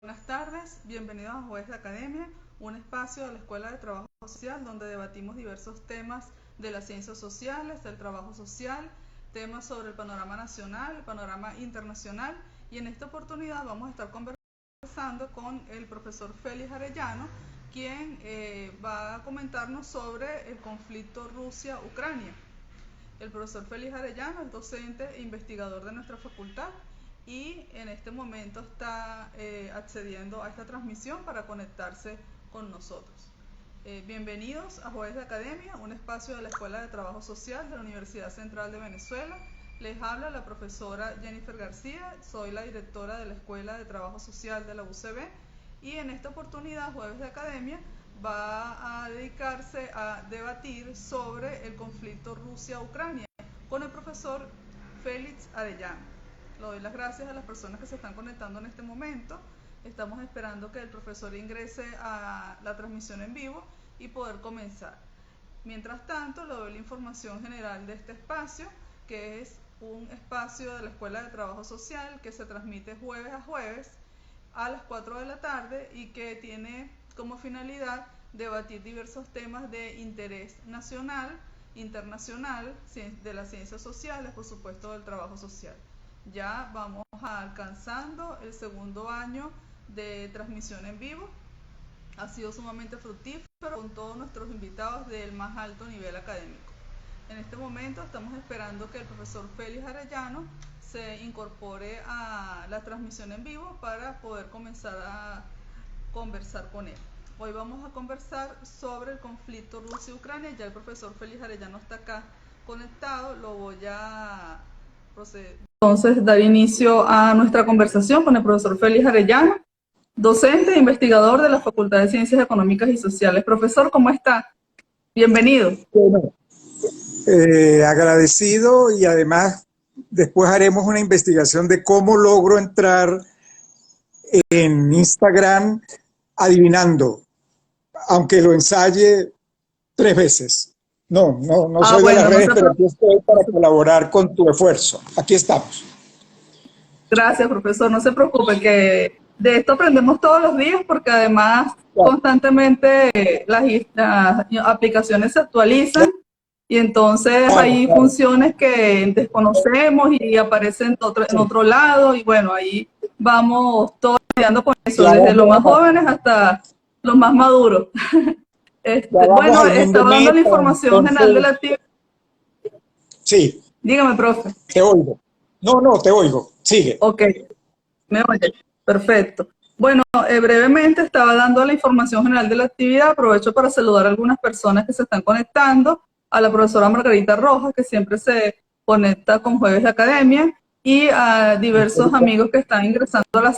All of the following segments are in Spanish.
Buenas tardes, bienvenidos a Jueves de Academia, un espacio de la Escuela de Trabajo Social donde debatimos diversos temas de las ciencias sociales, del trabajo social, temas sobre el panorama nacional, el panorama internacional, y en esta oportunidad vamos a estar conversando con el profesor Félix Arellano, quien va a comentarnos sobre el conflicto Rusia-Ucrania. El profesor Félix Arellano es docente e investigador de nuestra facultad y en este momento está accediendo a esta transmisión para conectarse con nosotros. Bienvenidos a Jueves de Academia, un espacio de la Escuela de Trabajo Social de la Universidad Central de Venezuela. Les habla la profesora Jennifer García, soy la directora de la Escuela de Trabajo Social de la UCB y en esta oportunidad Jueves de Academia va a dedicarse a debatir sobre el conflicto Rusia-Ucrania con el profesor Félix Arellano. Le doy las gracias a las personas que se están conectando en este momento. Estamos esperando que el profesor ingrese a la transmisión en vivo y poder comenzar. Mientras tanto, le doy la información general de este espacio, que es un espacio de la Escuela de Trabajo Social que se transmite jueves a jueves a las 4 de la tarde y que tiene como finalidad debatir diversos temas de interés nacional, internacional, de las ciencias sociales, por supuesto del trabajo social. Ya vamos alcanzando el segundo año de transmisión en vivo. Ha sido sumamente fructífero con todos nuestros invitados del más alto nivel académico. En este momento estamos esperando que el profesor Félix Arellano se incorpore a la transmisión en vivo para poder comenzar a conversar con él. Hoy vamos a conversar sobre el conflicto Rusia-Ucrania. Ya el profesor Félix Arellano está acá conectado, lo voy a proceder. Entonces, dar inicio a nuestra conversación con el profesor Félix Arellano, docente e investigador de la Facultad de Ciencias Económicas y Sociales. Profesor, ¿cómo está? Bienvenido. Bueno, agradecido, y además después haremos una investigación de cómo logro entrar en Instagram adivinando, aunque lo ensaye 3 veces. No soy de las redes, pero aquí estoy para colaborar con tu esfuerzo. Aquí estamos. Gracias, profesor. No se preocupe, que de esto aprendemos todos los días, porque además constantemente las aplicaciones se actualizan y entonces hay funciones que desconocemos y aparecen en otro lado, y bueno, ahí vamos todos lidiando con eso, desde los más jóvenes hasta los más maduros. Bueno, estaba dando la información general de la actividad. Sí. Dígame, profe. Te oigo. No, te oigo. Sigue. Ok, me oye. Perfecto. Bueno, brevemente estaba dando la información general de la actividad. Aprovecho para saludar a algunas personas que se están conectando, a la profesora Margarita Rojas, que siempre se conecta con Jueves de Academia, y a diversos amigos que están ingresando a las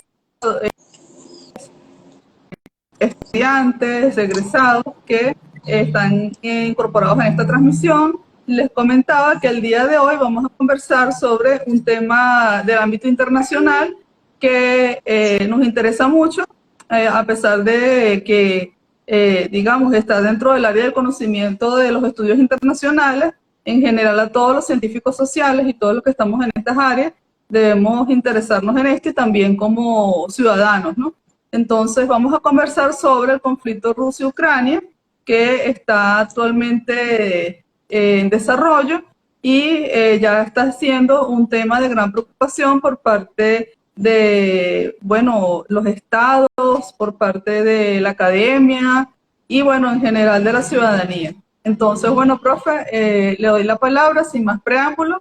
estudiantes, egresados que están incorporados en esta transmisión. Les comentaba que el día de hoy vamos a conversar sobre un tema del ámbito internacional que nos interesa mucho, a pesar de que, digamos, está dentro del área del conocimiento de los estudios internacionales. En general, a todos los científicos sociales y todos los que estamos en estas áreas debemos interesarnos en esto, y también como ciudadanos, ¿no? Entonces vamos a conversar sobre el conflicto Rusia-Ucrania, que está actualmente en desarrollo y ya está siendo un tema de gran preocupación por parte de, bueno, los estados, por parte de la academia y, bueno, en general de la ciudadanía. Entonces, bueno, profe, le doy la palabra sin más preámbulo,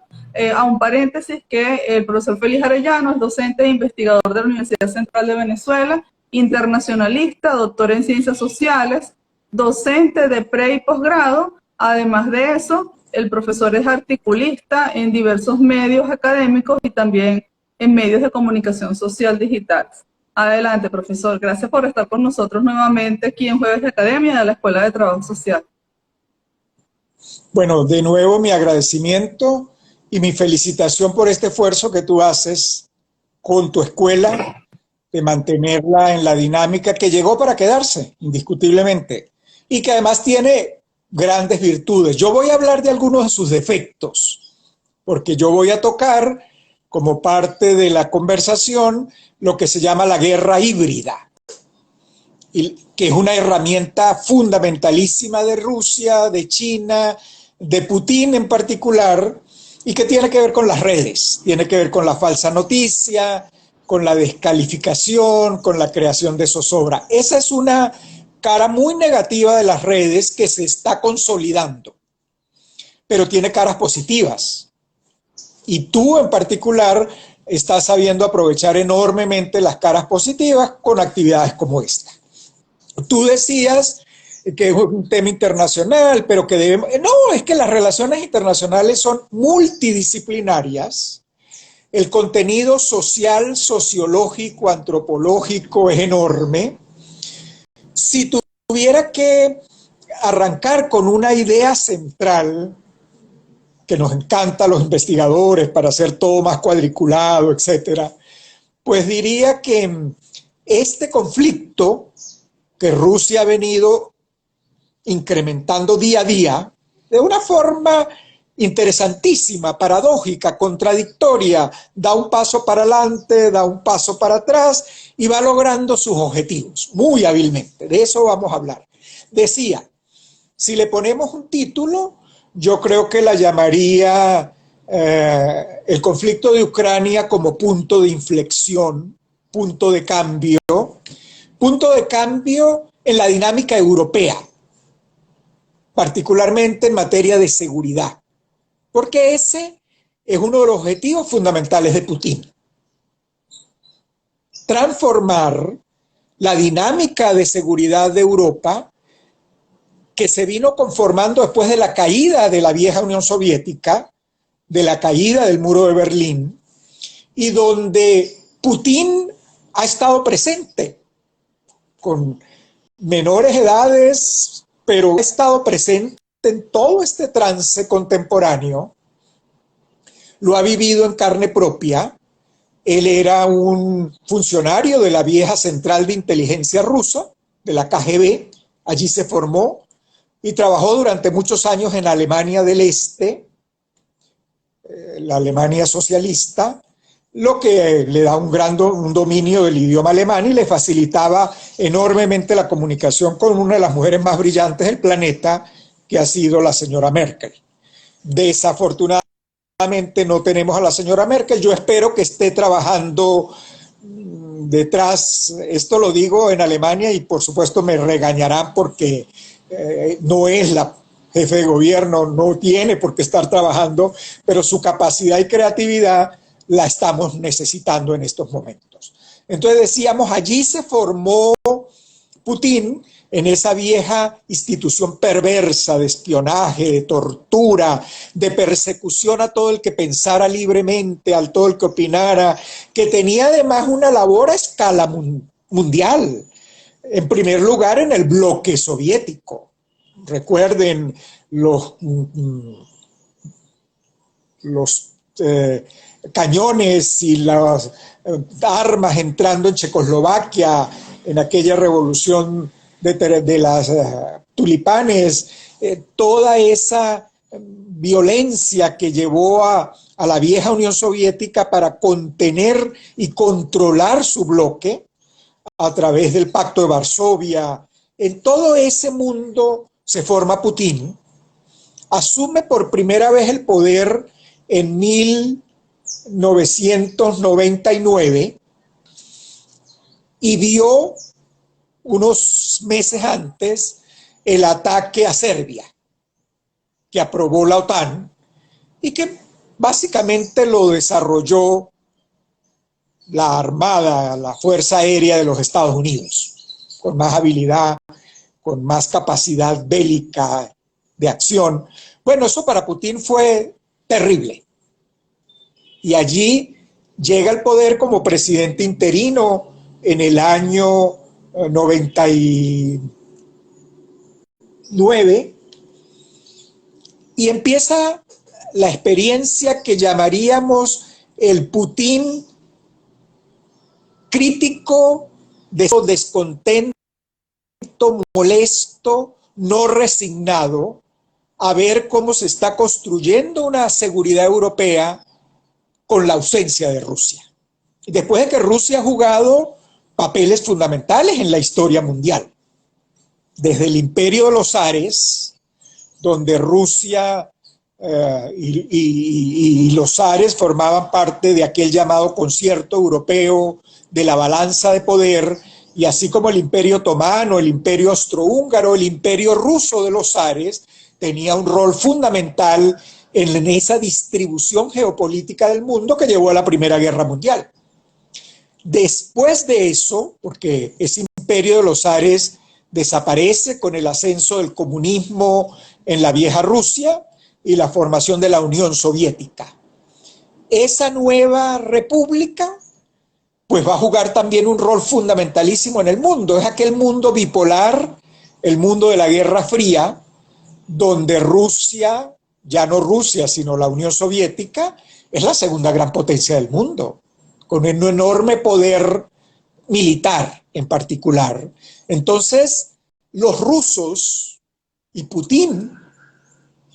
a un paréntesis, que el profesor Félix Arellano es docente e investigador de la Universidad Central de Venezuela, internacionalista, doctor en ciencias sociales, docente de pre y posgrado. Además de eso, el profesor es articulista en diversos medios académicos y también en medios de comunicación social digitales. Adelante, profesor. Gracias por estar con nosotros nuevamente aquí en Jueves de Academia de la Escuela de Trabajo Social. Bueno, de nuevo mi agradecimiento y mi felicitación por este esfuerzo que tú haces con tu escuela, de mantenerla en la dinámica que llegó para quedarse, indiscutiblemente, y que además tiene grandes virtudes. Yo voy a hablar de algunos de sus defectos, porque yo voy a tocar como parte de la conversación lo que se llama la guerra híbrida, que es una herramienta fundamentalísima de Rusia, de China, de Putin en particular, y que tiene que ver con las redes, tiene que ver con la falsa noticia, con la descalificación, con la creación de zozobra. Esa es una cara muy negativa de las redes que se está consolidando, pero tiene caras positivas. Y tú en particular estás sabiendo aprovechar enormemente las caras positivas con actividades como esta. Tú decías que es un tema internacional, pero que debemos... No, es que las relaciones internacionales son multidisciplinarias. El contenido social, sociológico, antropológico es enorme. Si tuviera que arrancar con una idea central, que nos encanta a los investigadores para hacer todo más cuadriculado, etcétera, pues diría que este conflicto que Rusia ha venido incrementando día a día, de una forma interesantísima, paradójica, contradictoria, da un paso para adelante, da un paso para atrás y va logrando sus objetivos, muy hábilmente. De eso vamos a hablar. Decía, si le ponemos un título, yo creo que la llamaría el conflicto de Ucrania como punto de inflexión, punto de cambio en la dinámica europea, particularmente en materia de seguridad, porque ese es uno de los objetivos fundamentales de Putin. Transformar la dinámica de seguridad de Europa, que se vino conformando después de la caída de la vieja Unión Soviética, de la caída del muro de Berlín, y donde Putin ha estado presente, con menores edades, pero ha estado presente en todo este trance contemporáneo, lo ha vivido en carne propia. Él era un funcionario de la vieja central de inteligencia rusa, de la KGB, allí se formó y trabajó durante muchos años en Alemania del Este, la Alemania socialista, lo que le da un dominio del idioma alemán y le facilitaba enormemente la comunicación con una de las mujeres más brillantes del planeta, que ha sido la señora Merkel. Desafortunadamente no tenemos a la señora Merkel. Yo espero que esté trabajando detrás, esto lo digo en Alemania y por supuesto me regañarán porque no es la jefe de gobierno, no tiene por qué estar trabajando, pero su capacidad y creatividad la estamos necesitando en estos momentos. Entonces decíamos, allí se formó Putin, en esa vieja institución perversa de espionaje, de tortura, de persecución a todo el que pensara libremente, a todo el que opinara, que tenía además una labor a escala mundial. En primer lugar, en el bloque soviético. Recuerden los cañones y las armas entrando en Checoslovaquia en aquella revolución de las tulipanes, toda esa violencia que llevó a la vieja Unión Soviética para contener y controlar su bloque a través del Pacto de Varsovia. En todo ese mundo se forma Putin, asume por primera vez el poder en 1999 y vio unos meses antes el ataque a Serbia, que aprobó la OTAN y que básicamente lo desarrolló la Armada, la Fuerza Aérea de los Estados Unidos, con más habilidad, con más capacidad bélica de acción. Bueno, eso para Putin fue terrible. Y allí llega al poder como presidente interino en el año 99 y empieza la experiencia que llamaríamos el Putin crítico, descontento, molesto, no resignado, a ver cómo se está construyendo una seguridad europea con la ausencia de Rusia. Después de que Rusia ha jugado papeles fundamentales en la historia mundial, desde el imperio de los zares, donde Rusia y los zares formaban parte de aquel llamado concierto europeo de la balanza de poder, y así como el imperio otomano, el imperio austrohúngaro, el imperio ruso de los zares, tenía un rol fundamental en esa distribución geopolítica del mundo que llevó a la Primera Guerra Mundial. Después de eso, porque ese imperio de los zares desaparece con el ascenso del comunismo en la vieja Rusia y la formación de la Unión Soviética. Esa nueva república pues va a jugar también un rol fundamentalísimo en el mundo. Es aquel mundo bipolar, el mundo de la Guerra Fría, donde Rusia, ya no Rusia, sino la Unión Soviética, es la segunda gran potencia del mundo, con un enorme poder militar en particular. Entonces, los rusos y Putin,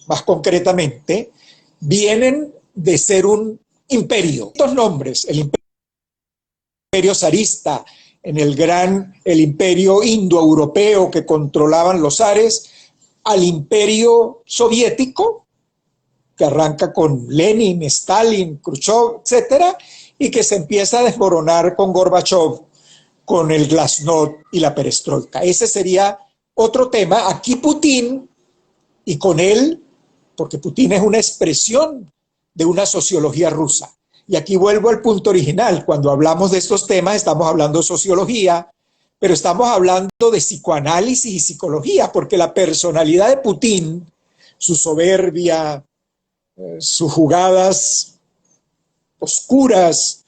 más concretamente, vienen de ser un imperio. Estos nombres, el imperio zarista, el imperio indoeuropeo que controlaban los zares, al imperio soviético, que arranca con Lenin, Stalin, Khrushchev, etcétera, y que se empieza a desmoronar con Gorbachev, con el glasnost y la perestroika. Ese sería otro tema. Aquí Putin, y con él, porque Putin es una expresión de una sociología rusa. Y aquí vuelvo al punto original. Cuando hablamos de estos temas, estamos hablando de sociología, pero estamos hablando de psicoanálisis y psicología, porque la personalidad de Putin, su soberbia, sus jugadas oscuras,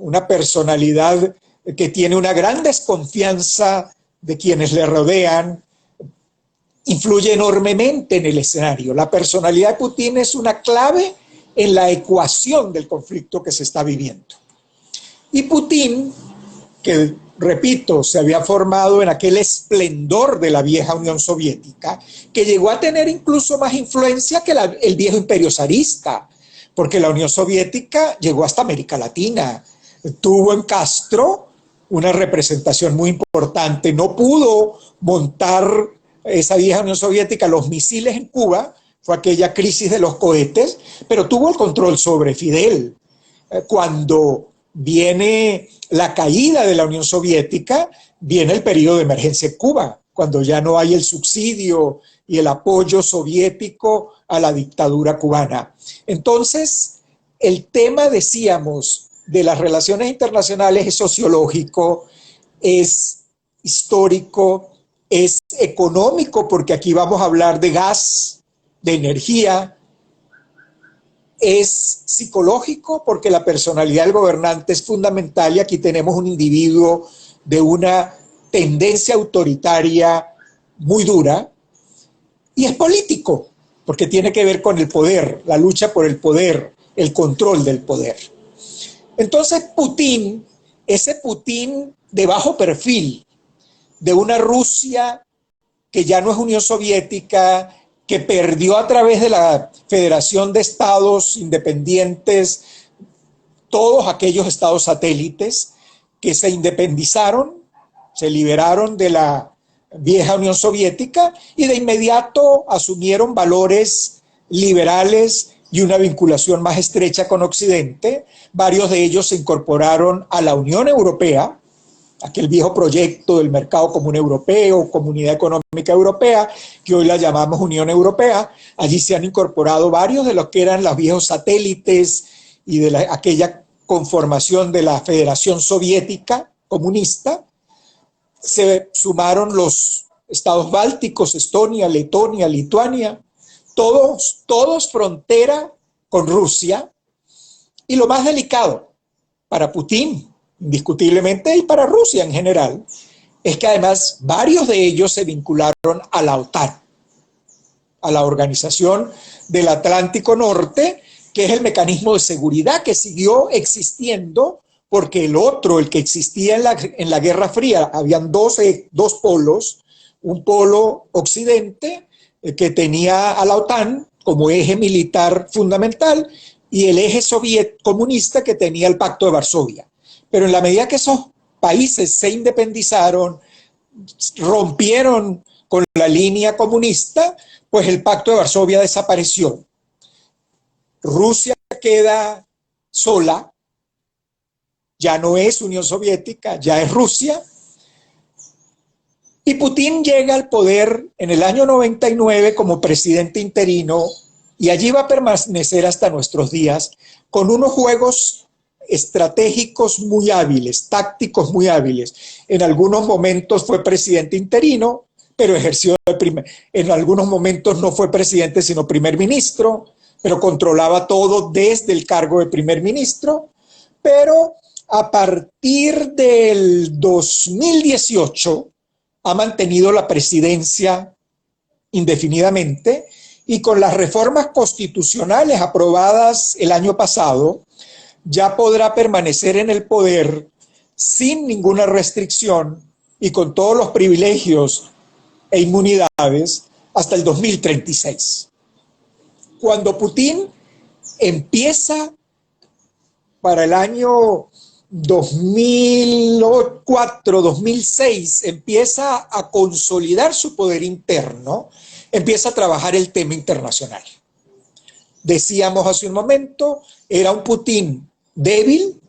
una personalidad que tiene una gran desconfianza de quienes le rodean, influye enormemente en el escenario. La personalidad de Putin es una clave en la ecuación del conflicto que se está viviendo. Y Putin, que repito, se había formado en aquel esplendor de la vieja Unión Soviética, que llegó a tener incluso más influencia que el viejo imperio zarista, porque la Unión Soviética llegó hasta América Latina, tuvo en Castro una representación muy importante, no pudo montar esa vieja Unión Soviética los misiles en Cuba, fue aquella crisis de los cohetes, pero tuvo el control sobre Fidel. Cuando viene la caída de la Unión Soviética, viene el periodo de emergencia en Cuba, cuando ya no hay el subsidio y el apoyo soviético a la dictadura cubana. Entonces, el tema, decíamos, de las relaciones internacionales es sociológico, es histórico, es económico, porque aquí vamos a hablar de gas, de energía, es psicológico, porque la personalidad del gobernante es fundamental y aquí tenemos un individuo de una tendencia autoritaria muy dura, y es político, porque tiene que ver con el poder, la lucha por el poder, el control del poder. Entonces Putin, ese Putin de bajo perfil, de una Rusia que ya no es Unión Soviética, que perdió a través de la Federación de Estados Independientes todos aquellos estados satélites que se independizaron, se liberaron de la vieja Unión Soviética y de inmediato asumieron valores liberales y una vinculación más estrecha con Occidente. Varios de ellos se incorporaron a la Unión Europea, aquel viejo proyecto del mercado común europeo, Comunidad Económica Europea, que hoy la llamamos Unión Europea. Allí se han incorporado varios de los que eran los viejos satélites y de aquella conformación de la Federación Soviética comunista. Se sumaron los estados bálticos, Estonia, Letonia, Lituania, todos frontera con Rusia. Y lo más delicado para Putin, indiscutiblemente, y para Rusia en general, es que además varios de ellos se vincularon a la OTAN, a la Organización del Atlántico Norte, que es el mecanismo de seguridad que siguió existiendo, porque el que existía en la Guerra Fría, habían dos polos, un polo occidente que tenía a la OTAN como eje militar fundamental, y el eje comunista que tenía el Pacto de Varsovia. Pero en la medida que esos países se independizaron, rompieron con la línea comunista, pues el Pacto de Varsovia desapareció. Rusia queda sola, ya no es Unión Soviética, ya es Rusia. Y Putin llega al poder en el año 99 como presidente interino y allí va a permanecer hasta nuestros días con unos juegos estratégicos muy hábiles, tácticos muy hábiles. En algunos momentos fue presidente interino, pero ejerció en algunos momentos no fue presidente sino primer ministro, pero controlaba todo desde el cargo de primer ministro. Pero a partir del 2018 ha mantenido la presidencia indefinidamente y con las reformas constitucionales aprobadas el año pasado, ya podrá permanecer en el poder sin ninguna restricción y con todos los privilegios e inmunidades hasta el 2036. Cuando Putin empieza para el año 2004-2006, empieza a consolidar su poder interno, empieza a trabajar el tema internacional. Decíamos hace un momento, era un Putin débil,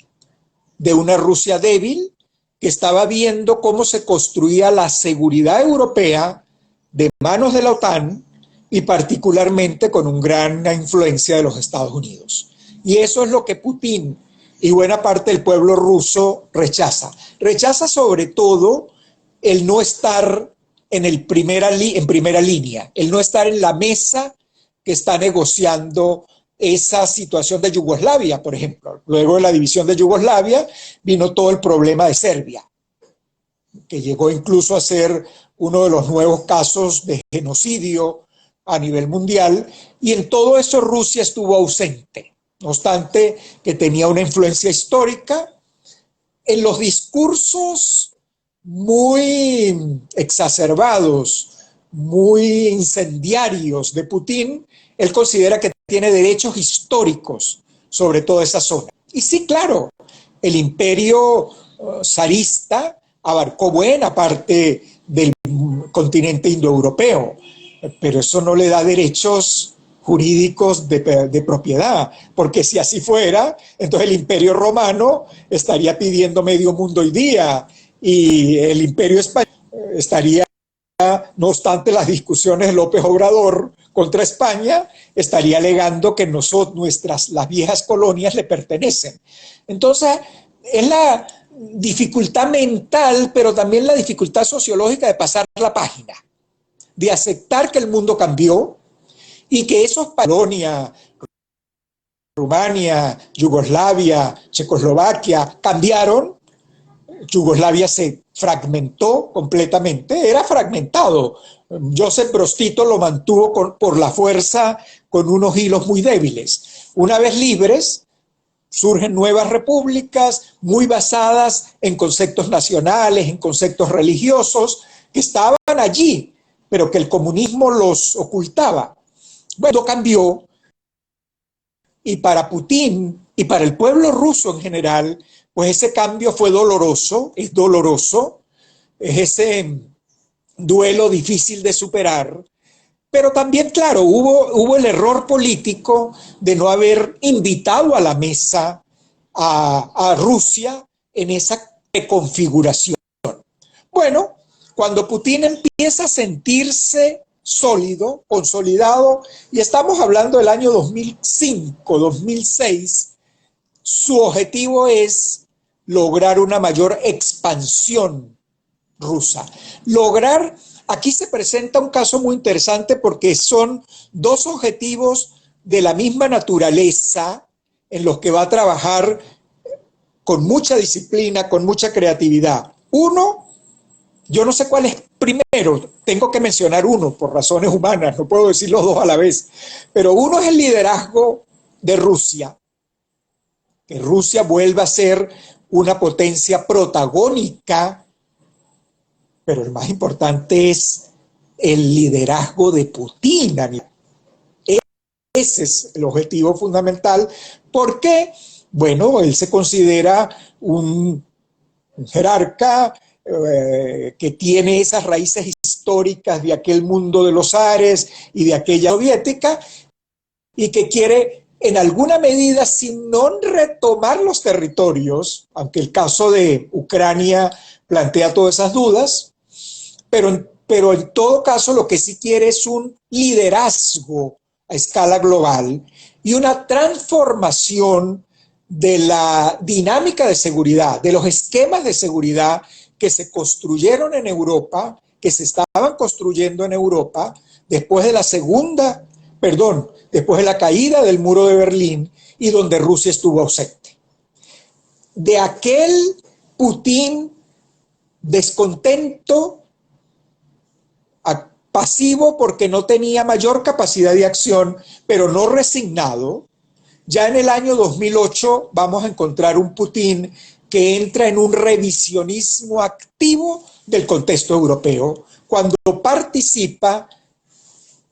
de una Rusia débil, que estaba viendo cómo se construía la seguridad europea de manos de la OTAN y particularmente con una gran influencia de los Estados Unidos. Y eso es lo que Putin y buena parte del pueblo ruso rechaza. Rechaza sobre todo el no estar en primera línea, el no estar en la mesa que está negociando esa situación de Yugoslavia, por ejemplo. Luego de la división de Yugoslavia vino todo el problema de Serbia, que llegó incluso a ser uno de los nuevos casos de genocidio a nivel mundial, y en todo eso Rusia estuvo ausente, no obstante que tenía una influencia histórica. En los discursos muy exacerbados, muy incendiarios de Putin, él considera que tiene derechos históricos sobre toda esa zona. Y sí, claro, el imperio zarista abarcó buena parte del continente indoeuropeo, pero eso no le da derechos jurídicos de propiedad, porque si así fuera, entonces el imperio romano estaría pidiendo medio mundo hoy día y el imperio español estaría, no obstante las discusiones de López Obrador contra España, estaría alegando que las viejas colonias le pertenecen. Entonces, es la dificultad mental, pero también la dificultad sociológica de pasar la página, de aceptar que el mundo cambió y que esos Polonia, Rumania, Yugoslavia, Checoslovaquia cambiaron. Yugoslavia se fragmentó completamente, era fragmentado. Joseph Broz Tito lo mantuvo por la fuerza con unos hilos muy débiles. Una vez libres, surgen nuevas repúblicas muy basadas en conceptos nacionales, en conceptos religiosos, que estaban allí, pero que el comunismo los ocultaba. Bueno, cambió, y para Putin y para el pueblo ruso en general, pues ese cambio fue doloroso, es doloroso, es ese duelo difícil de superar, pero también, claro, hubo el error político de no haber invitado a la mesa a Rusia en esa reconfiguración. Bueno, cuando Putin empieza a sentirse sólido, consolidado, y estamos hablando del año 2005, 2006, su objetivo es lograr una mayor expansión rusa. Aquí se presenta un caso muy interesante porque son dos objetivos de la misma naturaleza en los que va a trabajar con mucha disciplina, con mucha creatividad. Uno, yo no sé cuál es primero, tengo que mencionar uno por razones humanas, no puedo decir los dos a la vez, pero uno es el liderazgo de Rusia, que Rusia vuelva a ser una potencia protagónica, pero el más importante es el liderazgo de Putin. Ese es el objetivo fundamental. ¿Por qué? Bueno, él se considera un jerarca que tiene esas raíces históricas de aquel mundo de los zares y de aquella soviética, y que quiere en alguna medida, si no retomar los territorios, aunque el caso de Ucrania plantea todas esas dudas, pero en todo caso lo que sí quiere es un liderazgo a escala global y una transformación de la dinámica de seguridad, de los esquemas de seguridad que se construyeron en Europa, que se estaban construyendo en Europa después de después de la caída del muro de Berlín y donde Rusia estuvo ausente. De aquel Putin descontento, pasivo porque no tenía mayor capacidad de acción, pero no resignado, ya en el año 2008 vamos a encontrar un Putin que entra en un revisionismo activo del contexto europeo, cuando participa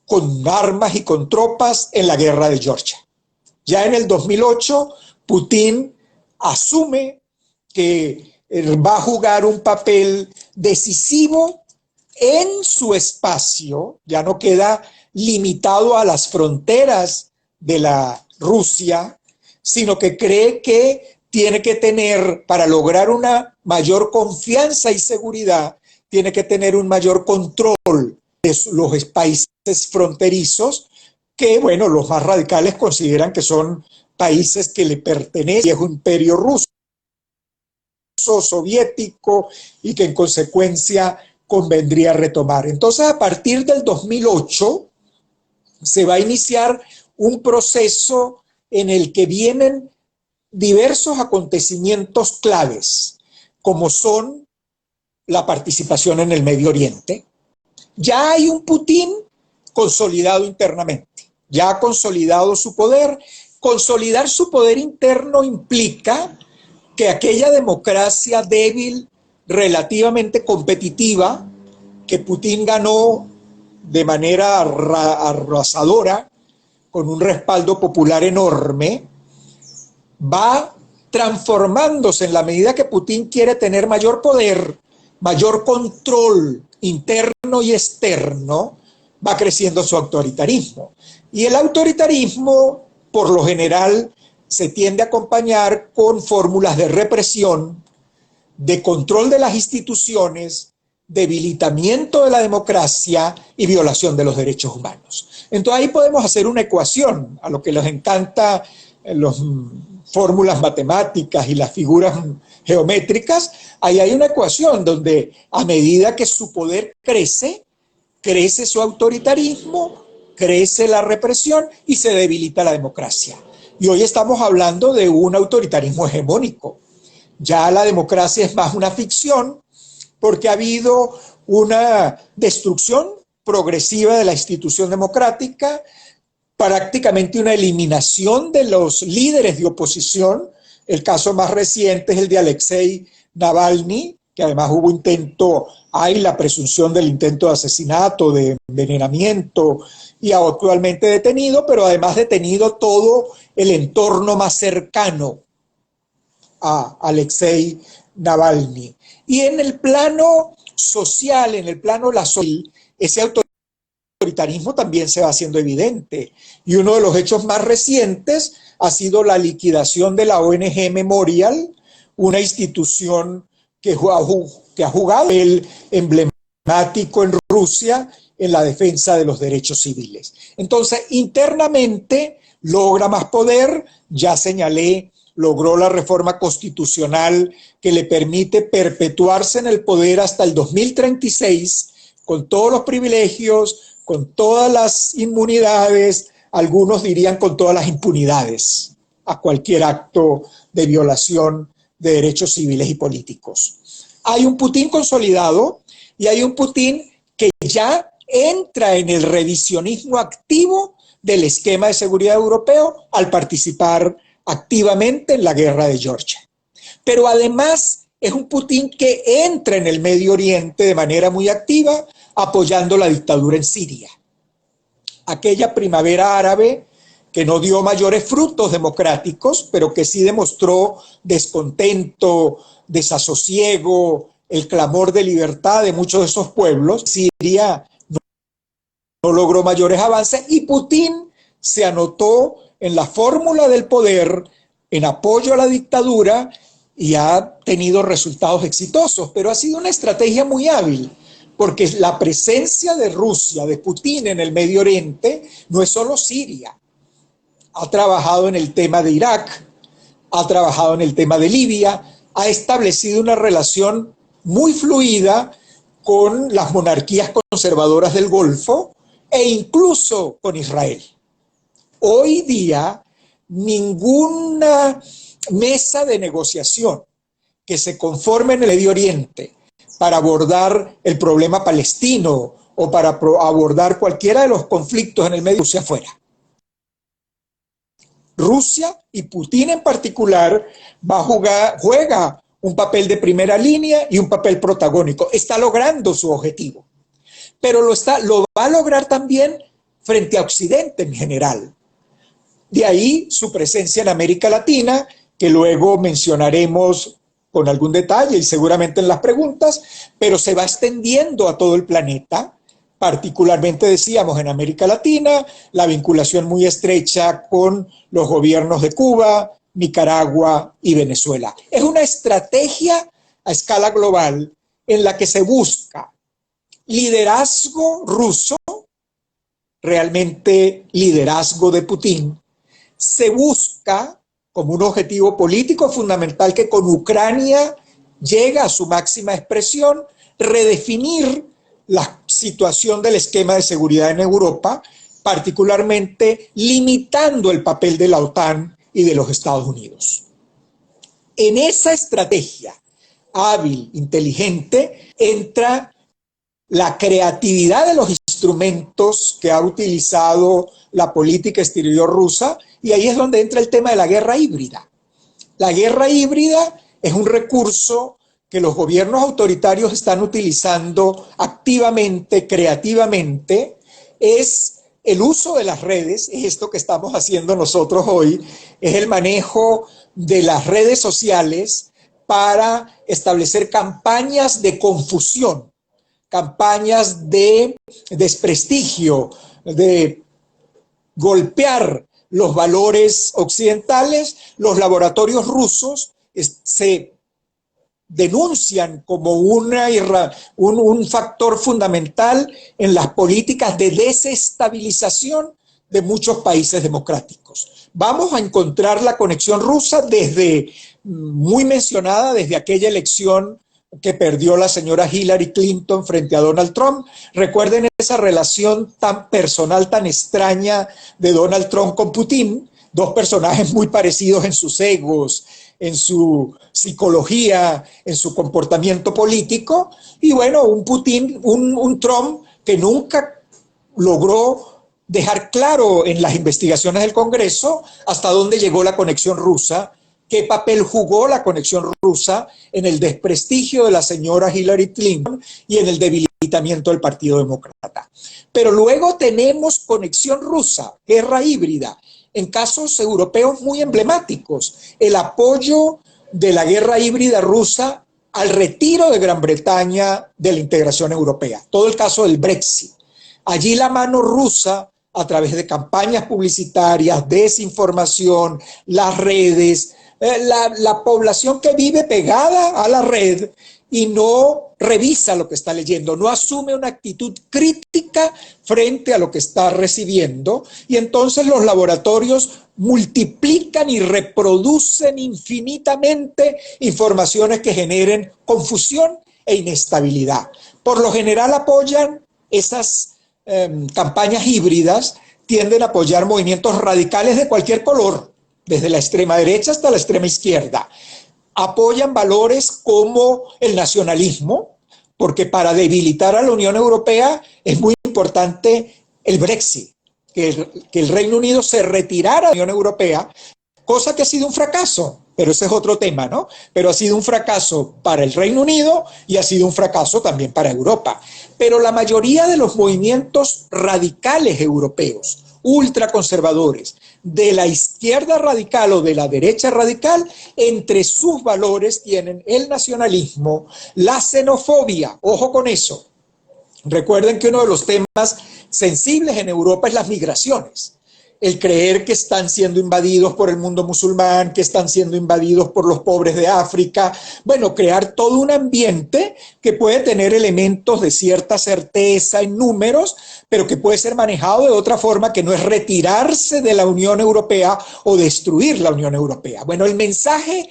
con armas y con tropas en la guerra de Georgia. Ya en el 2008, Putin asume que va a jugar un papel decisivo en su espacio, ya no queda limitado a las fronteras de la Rusia, sino que cree que tiene que tener, para lograr una mayor confianza y seguridad, tiene que tener un mayor control de los países fronterizos, que, bueno, los más radicales consideran que son países que le pertenecen al viejo imperio ruso, soviético, y que en consecuencia convendría retomar. Entonces, a partir del 2008 se va a iniciar un proceso en el que vienen diversos acontecimientos claves, como son la participación en el Medio Oriente. Ya hay un Putin consolidado internamente, ya ha consolidado su poder. Consolidar su poder interno implica que aquella democracia débil, relativamente competitiva, que Putin ganó de manera arrasadora, con un respaldo popular enorme, va transformándose en la medida que Putin quiere tener mayor poder, mayor control interno y externo, va creciendo su autoritarismo. Y el autoritarismo, por lo general, se tiende a acompañar con fórmulas de represión, de control de las instituciones, debilitamiento de la democracia y violación de los derechos humanos. Entonces ahí podemos hacer una ecuación, a lo que les encanta las fórmulas matemáticas y las figuras geométricas. Ahí hay una ecuación donde a medida que su poder crece, crece su autoritarismo, crece la represión y se debilita la democracia. Y hoy estamos hablando de un autoritarismo hegemónico. Ya la democracia es más una ficción, porque ha habido una destrucción progresiva de la institución democrática, prácticamente una eliminación de los líderes de oposición. El caso más reciente es el de Alexei Navalny, que además hubo hay la presunción del intento de asesinato, de envenenamiento, y actualmente detenido, pero además detenido todo el entorno más cercano a Alexei Navalny. Y en el plano social, en el plano social, ese autoritarismo también se va haciendo evidente. Y uno de los hechos más recientes ha sido la liquidación de la ONG Memorial, una institución que ha jugado el emblemático en Rusia en la defensa de los derechos civiles. Entonces, internamente logra más poder, ya señalé, logró la reforma constitucional que le permite perpetuarse en el poder hasta el 2036, con todos los privilegios, con todas las inmunidades, algunos dirían con todas las impunidades a cualquier acto de violación de derechos civiles y políticos. Hay un Putin consolidado y hay un Putin que ya entra en el revisionismo activo del esquema de seguridad europeo al participar activamente en la guerra de Georgia. Pero además es un Putin que entra en el Medio Oriente de manera muy activa, apoyando la dictadura en Siria. Aquella primavera árabe que no dio mayores frutos democráticos, pero que sí demostró descontento, desasosiego, el clamor de libertad de muchos de esos pueblos. Siria no logró mayores avances y Putin se anotó en la fórmula del poder en apoyo a la dictadura y ha tenido resultados exitosos, pero ha sido una estrategia muy hábil, porque la presencia de Rusia, de Putin en el Medio Oriente, no es solo Siria. Ha trabajado en el tema de Irak, ha trabajado en el tema de Libia, ha establecido una relación muy fluida con las monarquías conservadoras del Golfo e incluso con Israel. Hoy día, ninguna mesa de negociación que se conforme en el Medio Oriente para abordar el problema palestino o para abordar cualquiera de los conflictos en el Medio Oriente, Rusia fuera. Rusia y Putin en particular juega un papel de primera línea y un papel protagónico. Está logrando su objetivo, pero lo va a lograr también frente a Occidente en general. De ahí su presencia en América Latina, que luego mencionaremos con algún detalle y seguramente en las preguntas, pero se va extendiendo a todo el planeta, particularmente decíamos en América Latina, la vinculación muy estrecha con los gobiernos de Cuba, Nicaragua y Venezuela. Es una estrategia a escala global en la que se busca liderazgo ruso, realmente liderazgo de Putin, se busca como un objetivo político fundamental que con Ucrania llega a su máxima expresión, redefinir la situación del esquema de seguridad en Europa, particularmente limitando el papel de la OTAN y de los Estados Unidos. En esa estrategia hábil, inteligente, entra la creatividad de los instrumentos que ha utilizado la política exterior rusa, y ahí es donde entra el tema de la guerra híbrida. La guerra híbrida es un recurso que los gobiernos autoritarios están utilizando activamente, creativamente. Es el uso de las redes, es esto que estamos haciendo nosotros hoy, es el manejo de las redes sociales para establecer campañas de confusión, campañas de desprestigio, de golpear los valores occidentales. Los laboratorios rusos se denuncian como un factor fundamental en las políticas de desestabilización de muchos países democráticos. Vamos a encontrar la conexión rusa muy mencionada desde aquella elección que perdió la señora Hillary Clinton frente a Donald Trump. Recuerden esa relación tan personal, tan extraña de Donald Trump con Putin, dos personajes muy parecidos en sus egos, en su psicología, en su comportamiento político, y bueno, un Trump que nunca logró dejar claro en las investigaciones del Congreso hasta dónde llegó la conexión rusa, qué papel jugó la conexión rusa en el desprestigio de la señora Hillary Clinton y en el debilitamiento del Partido Demócrata. Pero luego tenemos conexión rusa, guerra híbrida, en casos europeos muy emblemáticos, el apoyo de la guerra híbrida rusa al retiro de Gran Bretaña de la integración europea, todo el caso del Brexit. Allí la mano rusa, a través de campañas publicitarias, desinformación, las redes, la población que vive pegada a la red y no revisa lo que está leyendo, no asume una actitud crítica frente a lo que está recibiendo, y entonces los laboratorios multiplican y reproducen infinitamente informaciones que generen confusión e inestabilidad. Por lo general apoyan esas campañas híbridas, tienden a apoyar movimientos radicales de cualquier color, desde la extrema derecha hasta la extrema izquierda. Apoyan valores como el nacionalismo, porque para debilitar a la Unión Europea es muy importante el Brexit, que el Reino Unido se retirara de la Unión Europea, cosa que ha sido un fracaso, pero ese es otro tema, ¿no? Pero ha sido un fracaso para el Reino Unido y ha sido un fracaso también para Europa. Pero la mayoría de los movimientos radicales europeos, ultraconservadores, de la izquierda radical o de la derecha radical, entre sus valores tienen el nacionalismo, la xenofobia, ojo con eso. Recuerden que uno de los temas sensibles en Europa es las migraciones. El creer que están siendo invadidos por el mundo musulmán, que están siendo invadidos por los pobres de África. Bueno, crear todo un ambiente que puede tener elementos de cierta certeza en números, pero que puede ser manejado de otra forma, que no es retirarse de la Unión Europea o destruir la Unión Europea. Bueno, el mensaje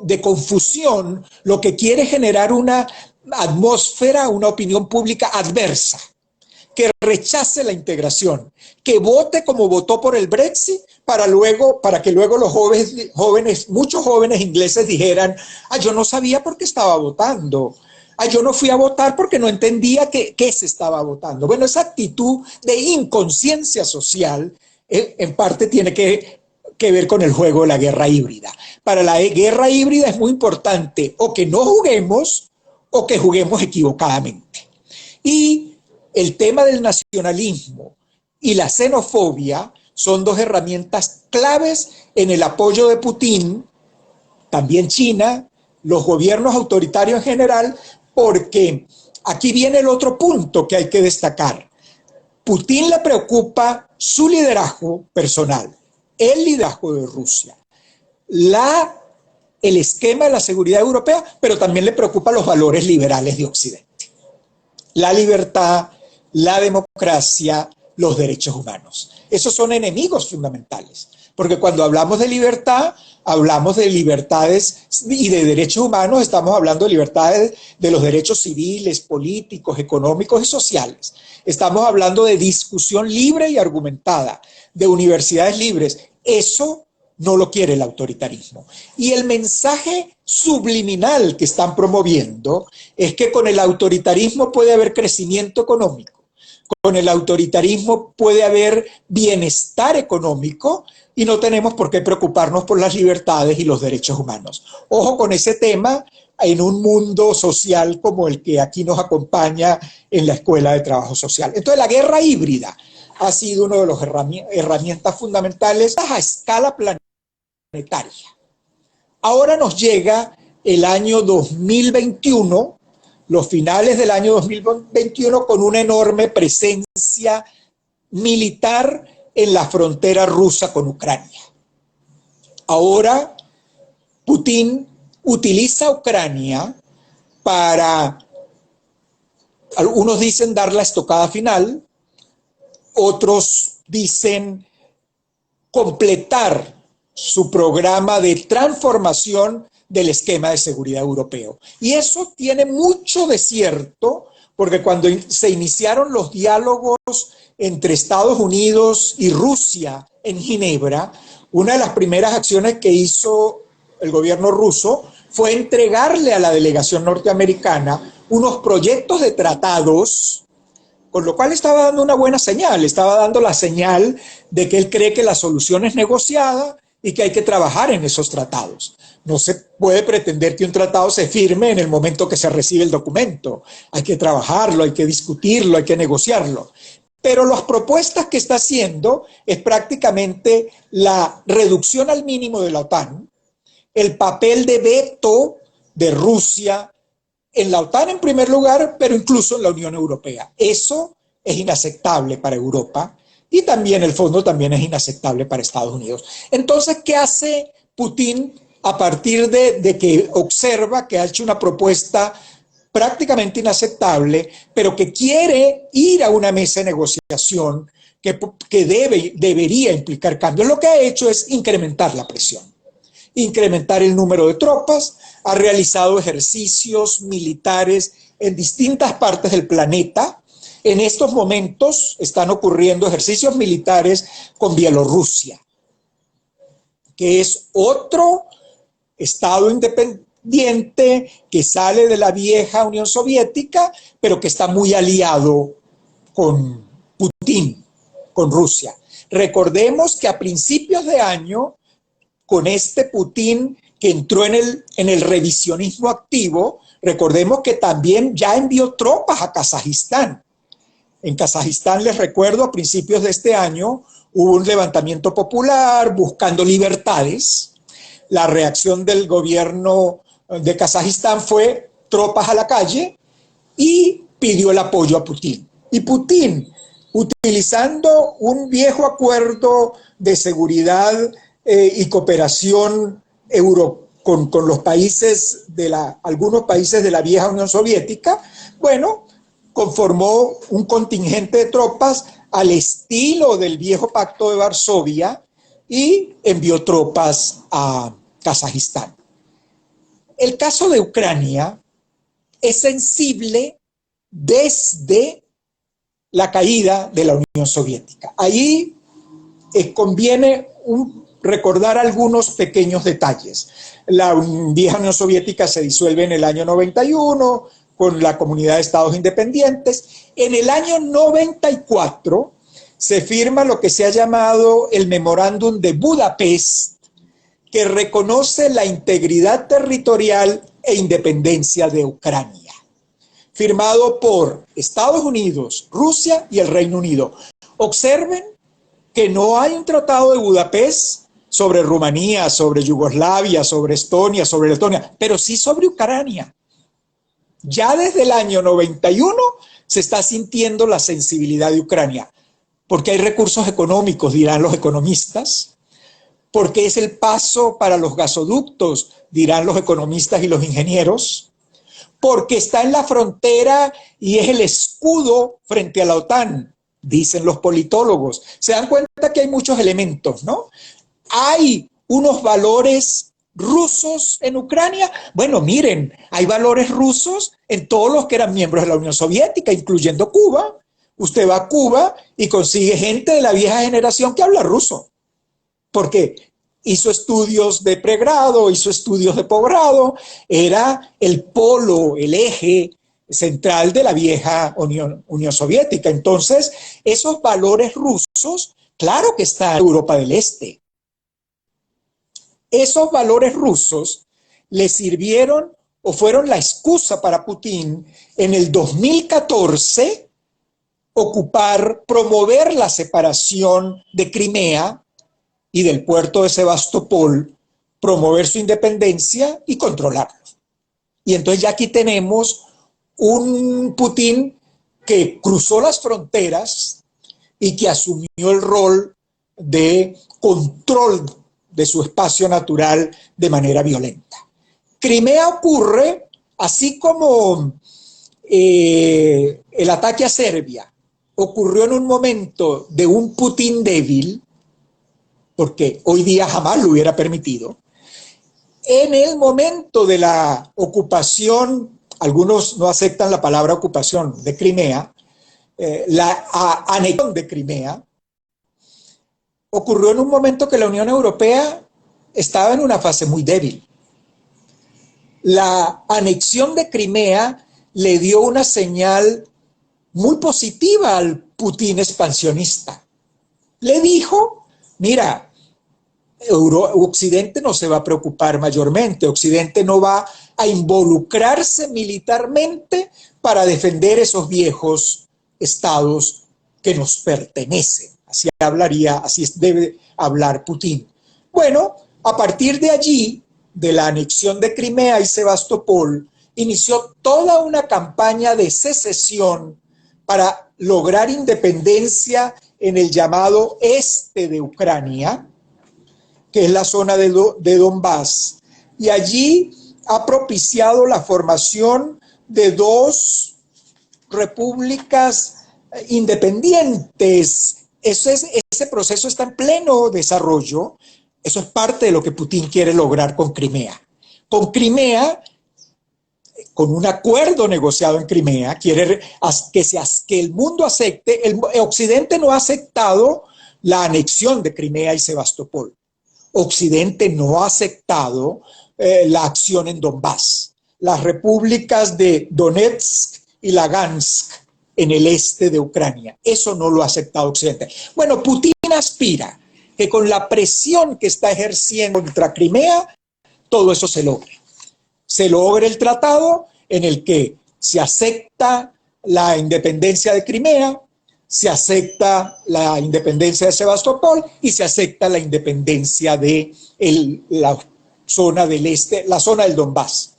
de confusión lo que quiere es generar una atmósfera, una opinión pública adversa, que rechace la integración, que vote como votó por el Brexit, para que luego los jóvenes, muchos jóvenes ingleses dijeran, yo no sabía por qué estaba votando, yo no fui a votar porque no entendía qué se estaba votando. Bueno, esa actitud de inconsciencia social en parte tiene que ver con el juego de la guerra híbrida. Para la guerra híbrida es muy importante o que no juguemos o que juguemos equivocadamente. Y el tema del nacionalismo y la xenofobia son dos herramientas claves en el apoyo de Putin, también China, los gobiernos autoritarios en general, porque aquí viene el otro punto que hay que destacar. Putin le preocupa su liderazgo personal, el liderazgo de Rusia, el esquema de la seguridad europea, pero también le preocupa los valores liberales de Occidente. La libertad, la democracia, los derechos humanos. Esos son enemigos fundamentales, porque cuando hablamos de libertad, hablamos de libertades y de derechos humanos, estamos hablando de libertades de los derechos civiles, políticos, económicos y sociales. Estamos hablando de discusión libre y argumentada, de universidades libres. Eso no lo quiere el autoritarismo. Y el mensaje subliminal que están promoviendo es que con el autoritarismo puede haber crecimiento económico, con el autoritarismo puede haber bienestar económico y no tenemos por qué preocuparnos por las libertades y los derechos humanos. Ojo con ese tema en un mundo social como el que aquí nos acompaña en la Escuela de Trabajo Social. Entonces la guerra híbrida ha sido una de las herramientas fundamentales a escala planetaria. Ahora nos llega el año 2021, los finales del año 2021, con una enorme presencia militar en la frontera rusa con Ucrania. Ahora Putin utiliza Ucrania para, algunos dicen dar la estocada final, otros dicen completar su programa de transformación del esquema de seguridad europeo. Y eso tiene mucho de cierto, porque cuando se iniciaron los diálogos entre Estados Unidos y Rusia en Ginebra, una de las primeras acciones que hizo el gobierno ruso fue entregarle a la delegación norteamericana unos proyectos de tratados, con lo cual estaba dando una buena señal, estaba dando la señal de que él cree que la solución es negociada y que hay que trabajar en esos tratados. No se puede pretender que un tratado se firme en el momento que se recibe el documento. Hay que trabajarlo, hay que discutirlo, hay que negociarlo. Pero las propuestas que está haciendo es prácticamente la reducción al mínimo de la OTAN, el papel de veto de Rusia en la OTAN en primer lugar, pero incluso en la Unión Europea. Eso es inaceptable para Europa y también el fondo también es inaceptable para Estados Unidos. Entonces, ¿qué hace Putin a partir de que observa que ha hecho una propuesta prácticamente inaceptable, pero que quiere ir a una mesa de negociación que debería implicar cambios? Lo que ha hecho es incrementar la presión, incrementar el número de tropas, ha realizado ejercicios militares en distintas partes del planeta. En estos momentos están ocurriendo ejercicios militares con Bielorrusia, que es otro estado independiente que sale de la vieja Unión Soviética, pero que está muy aliado con Putin, con Rusia. Recordemos que a principios de año, con este Putin que entró en el revisionismo activo, recordemos que también ya envió tropas a Kazajistán. En Kazajistán, les recuerdo, a principios de este año hubo un levantamiento popular buscando libertades. La reacción del gobierno de Kazajistán fue tropas a la calle y pidió el apoyo a Putin. Y Putin, utilizando un viejo acuerdo de seguridad y cooperación con los países algunos países de la vieja Unión Soviética, bueno, conformó un contingente de tropas al estilo del viejo Pacto de Varsovia y envió tropas a Kazajistán. El caso de Ucrania es sensible desde la caída de la Unión Soviética. Ahí conviene recordar algunos pequeños detalles. La vieja Unión Soviética se disuelve en el año 91 con la Comunidad de Estados Independientes. En el año 94 se firma lo que se ha llamado el Memorándum de Budapest, que reconoce la integridad territorial e independencia de Ucrania, firmado por Estados Unidos, Rusia y el Reino Unido. Observen que no hay un tratado de Budapest sobre Rumanía, sobre Yugoslavia, sobre Estonia, sobre Letonia, pero sí sobre Ucrania. Ya desde el año 91 se está sintiendo la sensibilidad de Ucrania, porque hay recursos económicos, dirán los economistas, porque es el paso para los gasoductos, dirán los economistas y los ingenieros, porque está en la frontera y es el escudo frente a la OTAN, dicen los politólogos. Se dan cuenta que hay muchos elementos, ¿no? Hay unos valores rusos en Ucrania. Bueno, miren, hay valores rusos en todos los que eran miembros de la Unión Soviética, incluyendo Cuba. Usted va a Cuba y consigue gente de la vieja generación que habla ruso, porque hizo estudios de pregrado, hizo estudios de posgrado, era el polo, el eje central de la vieja Unión Soviética. Entonces, esos valores rusos, claro que está en Europa del Este. Esos valores rusos le sirvieron o fueron la excusa para Putin en el 2014 promover la separación de Crimea y del puerto de Sebastopol, promover su independencia y controlarlo. Y entonces ya aquí tenemos un Putin que cruzó las fronteras y que asumió el rol de control de su espacio natural de manera violenta. Crimea ocurre, así como el ataque a Serbia ocurrió en un momento de un Putin débil, porque hoy día jamás lo hubiera permitido. En el momento de la ocupación, algunos no aceptan la palabra ocupación de Crimea, la anexión de Crimea, ocurrió en un momento que la Unión Europea estaba en una fase muy débil. La anexión de Crimea le dio una señal muy positiva al Putin expansionista. Le dijo, mira, Occidente no se va a preocupar mayormente, Occidente no va a involucrarse militarmente para defender esos viejos estados que nos pertenecen. Así debe hablar Putin. Bueno, a partir de allí, de la anexión de Crimea y Sebastopol, inició toda una campaña de secesión para lograr independencia en el llamado este de Ucrania, que es la zona de Donbass, y allí ha propiciado la formación de dos repúblicas independientes. Ese proceso está en pleno desarrollo. Eso es parte de lo que Putin quiere lograr con Crimea. Con Crimea, con un acuerdo negociado en Crimea, quiere que el mundo acepte. El Occidente no ha aceptado la anexión de Crimea y Sebastopol. Occidente no ha aceptado la acción en Donbass. Las repúblicas de Donetsk y Lugansk en el este de Ucrania. Eso no lo ha aceptado Occidente. Bueno, Putin aspira que con la presión que está ejerciendo contra Crimea, todo eso se logre. Se logre el tratado en el que se acepta la independencia de Crimea, se acepta la independencia de Sebastopol y se acepta la independencia de la zona del este, la zona del Donbass.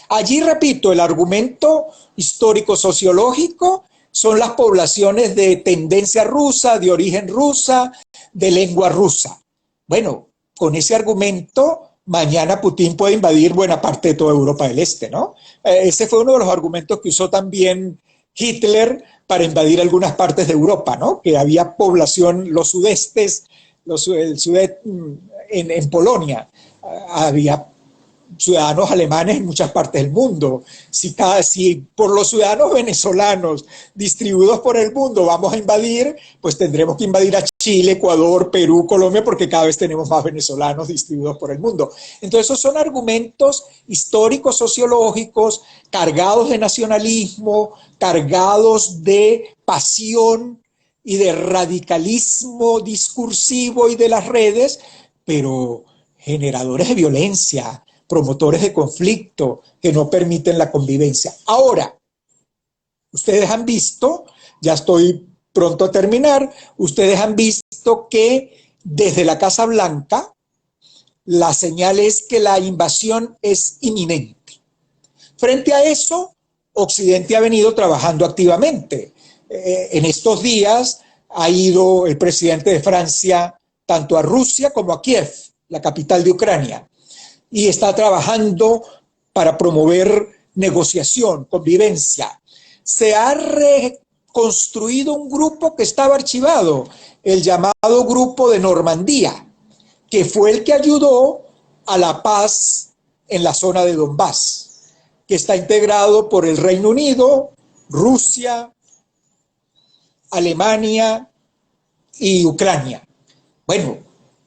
Allí, repito, el argumento histórico-sociológico son las poblaciones de tendencia rusa, de origen rusa, de lengua rusa. Bueno, con ese argumento, mañana Putin puede invadir buena parte de toda Europa del Este, ¿no? Ese fue uno de los argumentos que usó también Hitler para invadir algunas partes de Europa, ¿no? Que había población, los sudestes, el sudeste en Polonia, había ciudadanos alemanes en muchas partes del mundo. Si por los ciudadanos venezolanos distribuidos por el mundo vamos a invadir, pues tendremos que invadir a Chile, Ecuador, Perú, Colombia, porque cada vez tenemos más venezolanos distribuidos por el mundo. Entonces esos son argumentos históricos, sociológicos, cargados de nacionalismo, cargados de pasión y de radicalismo discursivo y de las redes, pero generadores de violencia, promotores de conflicto, que no permiten la convivencia. Ahora, ustedes han visto, ya estoy pronto a terminar, ustedes han visto que desde la Casa Blanca la señal es que la invasión es inminente. Frente a eso, Occidente ha venido trabajando activamente. En estos días ha ido el presidente de Francia tanto a Rusia como a Kiev, la capital de Ucrania, y está trabajando para promover negociación, convivencia. Se ha reconstruido un grupo que estaba archivado, el llamado Grupo de Normandía, que fue el que ayudó a la paz en la zona de Donbass, que está integrado por el Reino Unido, Rusia, Alemania y Ucrania. Bueno,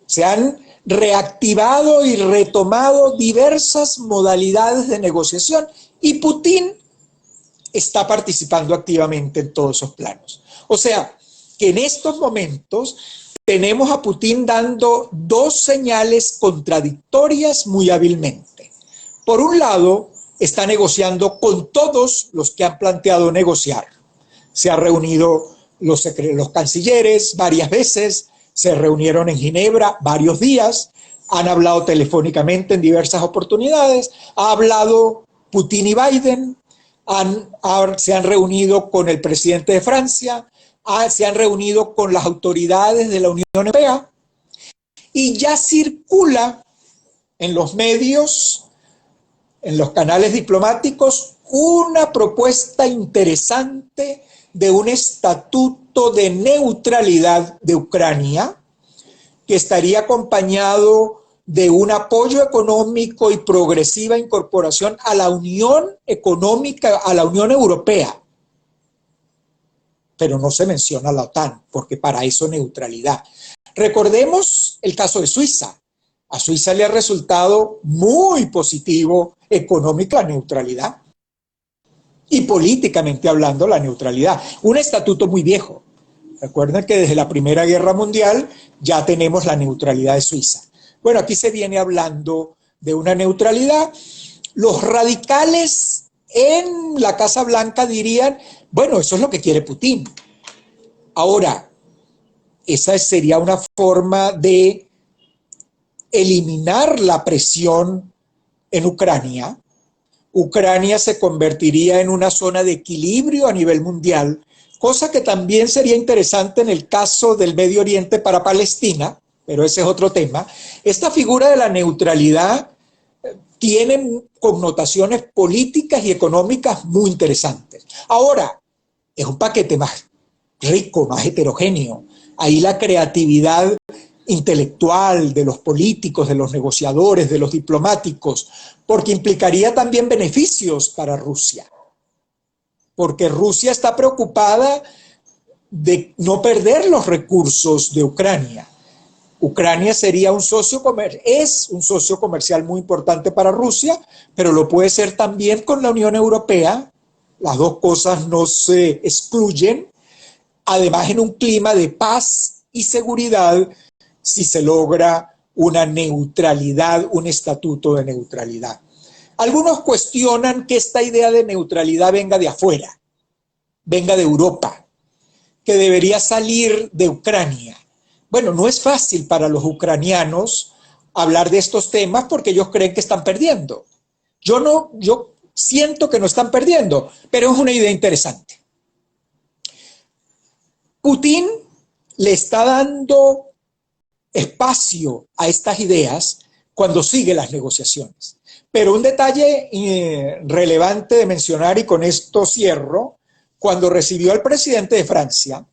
se han reactivado y retomado diversas modalidades de negociación y Putin está participando activamente en todos esos planos. O sea, que en estos momentos tenemos a Putin dando dos señales contradictorias muy hábilmente. Por un lado, está negociando con todos los que han planteado negociar. Se han reunido los cancilleres varias veces, se reunieron en Ginebra varios días, han hablado telefónicamente en diversas oportunidades, ha hablado Putin y Biden, se han reunido con el presidente de Francia, se han reunido con las autoridades de la Unión Europea y ya circula en los medios, en los canales diplomáticos, una propuesta interesante de un estatuto de neutralidad de Ucrania que estaría acompañado de un apoyo económico y progresiva incorporación a la Unión Económica, a la Unión Europea. Pero no se menciona la OTAN, porque para eso neutralidad. Recordemos el caso de Suiza. A Suiza le ha resultado muy positivo económica la neutralidad y políticamente hablando la neutralidad. Un estatuto muy viejo. Recuerden que desde la Primera Guerra Mundial ya tenemos la neutralidad de Suiza. Bueno, aquí se viene hablando de una neutralidad. Los radicales en la Casa Blanca dirían, bueno, eso es lo que quiere Putin. Ahora, esa sería una forma de eliminar la presión en Ucrania. Ucrania se convertiría en una zona de equilibrio a nivel mundial, cosa que también sería interesante en el caso del Medio Oriente para Palestina, pero ese es otro tema. Esta figura de la neutralidad tiene connotaciones políticas y económicas muy interesantes. Ahora, es un paquete más rico, más heterogéneo. Ahí la creatividad intelectual de los políticos, de los negociadores, de los diplomáticos, porque implicaría también beneficios para Rusia. Porque Rusia está preocupada de no perder los recursos de Ucrania. Ucrania sería un socio comercial, es un socio comercial muy importante para Rusia, pero lo puede ser también con la Unión Europea. Las dos cosas no se excluyen. Además, en un clima de paz y seguridad, si se logra una neutralidad, un estatuto de neutralidad. Algunos cuestionan que esta idea de neutralidad venga de afuera, venga de Europa. que debería salir de Ucrania. Bueno, no es fácil para los ucranianos hablar de estos temas porque ellos creen que están perdiendo. Yo siento que no están perdiendo, pero es una idea interesante. Putin le está dando espacio a estas ideas cuando sigue las negociaciones. Pero un detalle relevante de mencionar, y con esto cierro, cuando recibió al presidente de Francia,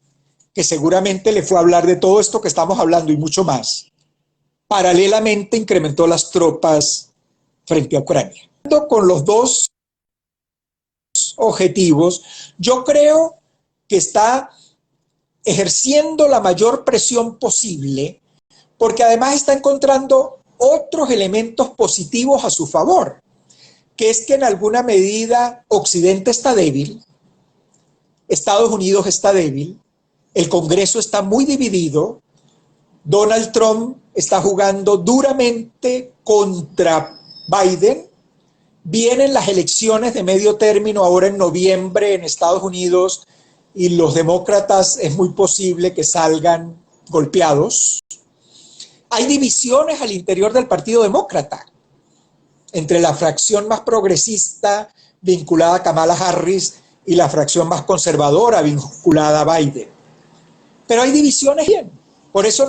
que seguramente le fue a hablar de todo esto que estamos hablando y mucho más, paralelamente incrementó las tropas frente a Ucrania. Con los dos objetivos, yo creo que está ejerciendo la mayor presión posible, porque además está encontrando otros elementos positivos a su favor, que es que en alguna medida Occidente está débil, Estados Unidos está débil, el Congreso está muy dividido, Donald Trump está jugando duramente contra Biden, vienen las elecciones de medio término ahora en noviembre en Estados Unidos y los demócratas es muy posible que salgan golpeados. Hay divisiones al interior del Partido Demócrata entre la fracción más progresista vinculada a Kamala Harris y la fracción más conservadora vinculada a Biden. Pero hay divisiones bien. Por eso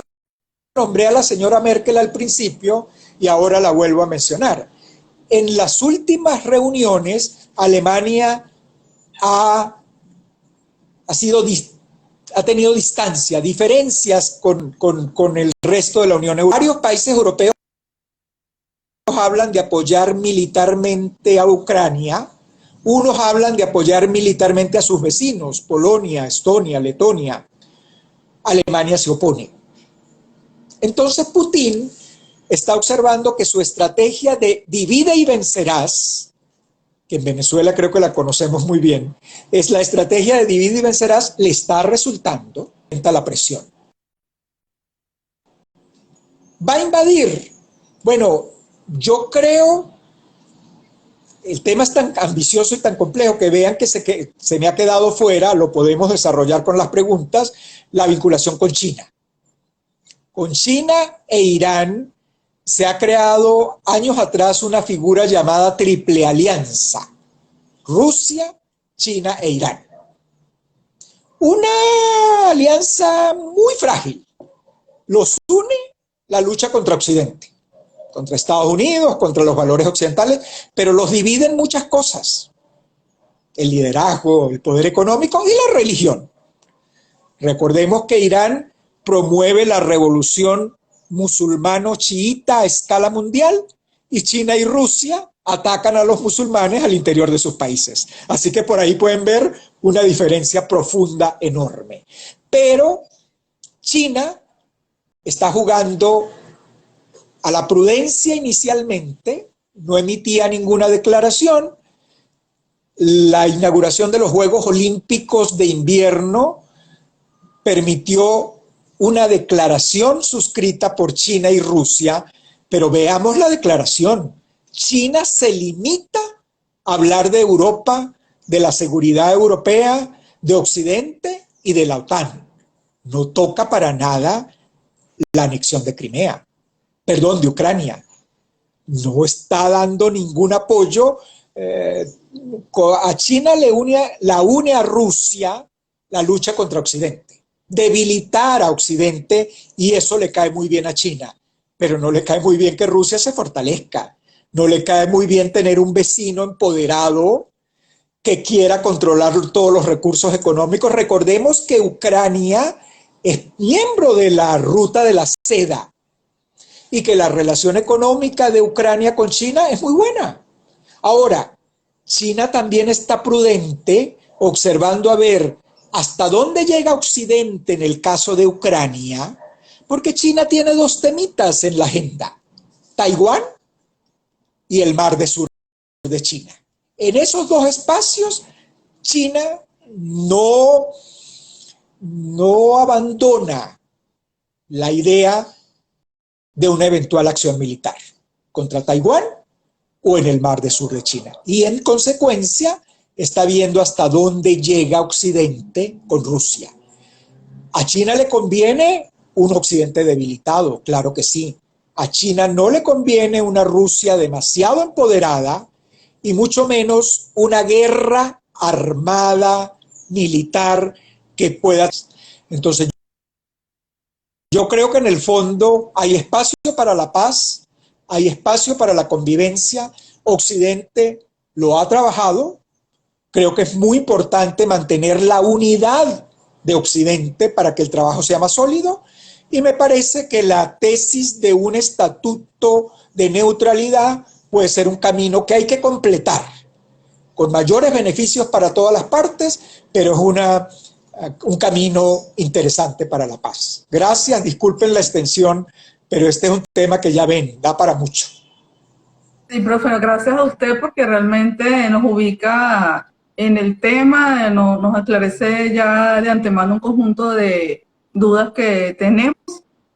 nombré a la señora Merkel al principio y ahora la vuelvo a mencionar. En las últimas reuniones, Alemania ha tenido distancia, diferencias con el resto de la Unión Europea. Varios países europeos hablan de apoyar militarmente a Ucrania, unos hablan de apoyar militarmente a sus vecinos, Polonia, Estonia, Letonia. Alemania se opone. Entonces Putin está observando que su estrategia de divide y vencerás, que en Venezuela creo que la conocemos muy bien, es la estrategia de divide y vencerás, le está resultando la presión. ¿Va a invadir? Bueno, yo creo, el tema es tan ambicioso y tan complejo que vean que se me ha quedado fuera, lo podemos desarrollar con las preguntas, la vinculación con China. Con China e Irán se ha creado años atrás una figura llamada Triple Alianza. Rusia, China e Irán. Una alianza muy frágil. Los une la lucha contra Occidente, contra Estados Unidos, contra los valores occidentales, pero los dividen muchas cosas. El liderazgo, el poder económico y la religión. Recordemos que Irán promueve la revolución musulmano-chiita a escala mundial y China y Rusia atacan a los musulmanes al interior de sus países. Así que por ahí pueden ver una diferencia profunda, enorme. Pero China está jugando a la prudencia inicialmente, no emitía ninguna declaración. La inauguración de los Juegos Olímpicos de invierno permitió una declaración suscrita por China y Rusia, pero veamos la declaración. China se limita a hablar de Europa, de la seguridad europea, de Occidente y de la OTAN. No toca para nada la anexión de Crimea, perdón, de Ucrania. No está dando ningún apoyo. A China la une a Rusia la lucha contra Occidente. Debilitar a Occidente y eso le cae muy bien a China, pero no le cae muy bien que Rusia se fortalezca, no le cae muy bien tener un vecino empoderado que quiera controlar todos los recursos económicos. Recordemos que Ucrania es miembro de la Ruta de la Seda y que la relación económica de Ucrania con China es muy buena. Ahora, China también está prudente observando a ver hasta dónde llega Occidente en el caso de Ucrania, porque China tiene dos temitas en la agenda, Taiwán y el Mar del Sur de China. En esos dos espacios, China no abandona la idea de una eventual acción militar contra Taiwán o en el Mar del Sur de China. Y en consecuencia, está viendo hasta dónde llega Occidente con Rusia. ¿A China le conviene un Occidente debilitado? Claro que sí. A China no le conviene una Rusia demasiado empoderada y mucho menos una guerra armada, militar, que pueda... Entonces, yo creo que en el fondo hay espacio para la paz, hay espacio para la convivencia. Occidente lo ha trabajado. Creo que es muy importante mantener la unidad de Occidente para que el trabajo sea más sólido. Y me parece que la tesis de un estatuto de neutralidad puede ser un camino que hay que completar, con mayores beneficios para todas las partes, pero es un camino interesante para la paz. Gracias, disculpen la extensión, pero este es un tema que ya ven, da para mucho. Sí, profe, gracias a usted porque realmente nos ubica en el tema, nos aclarece ya de antemano un conjunto de dudas que tenemos.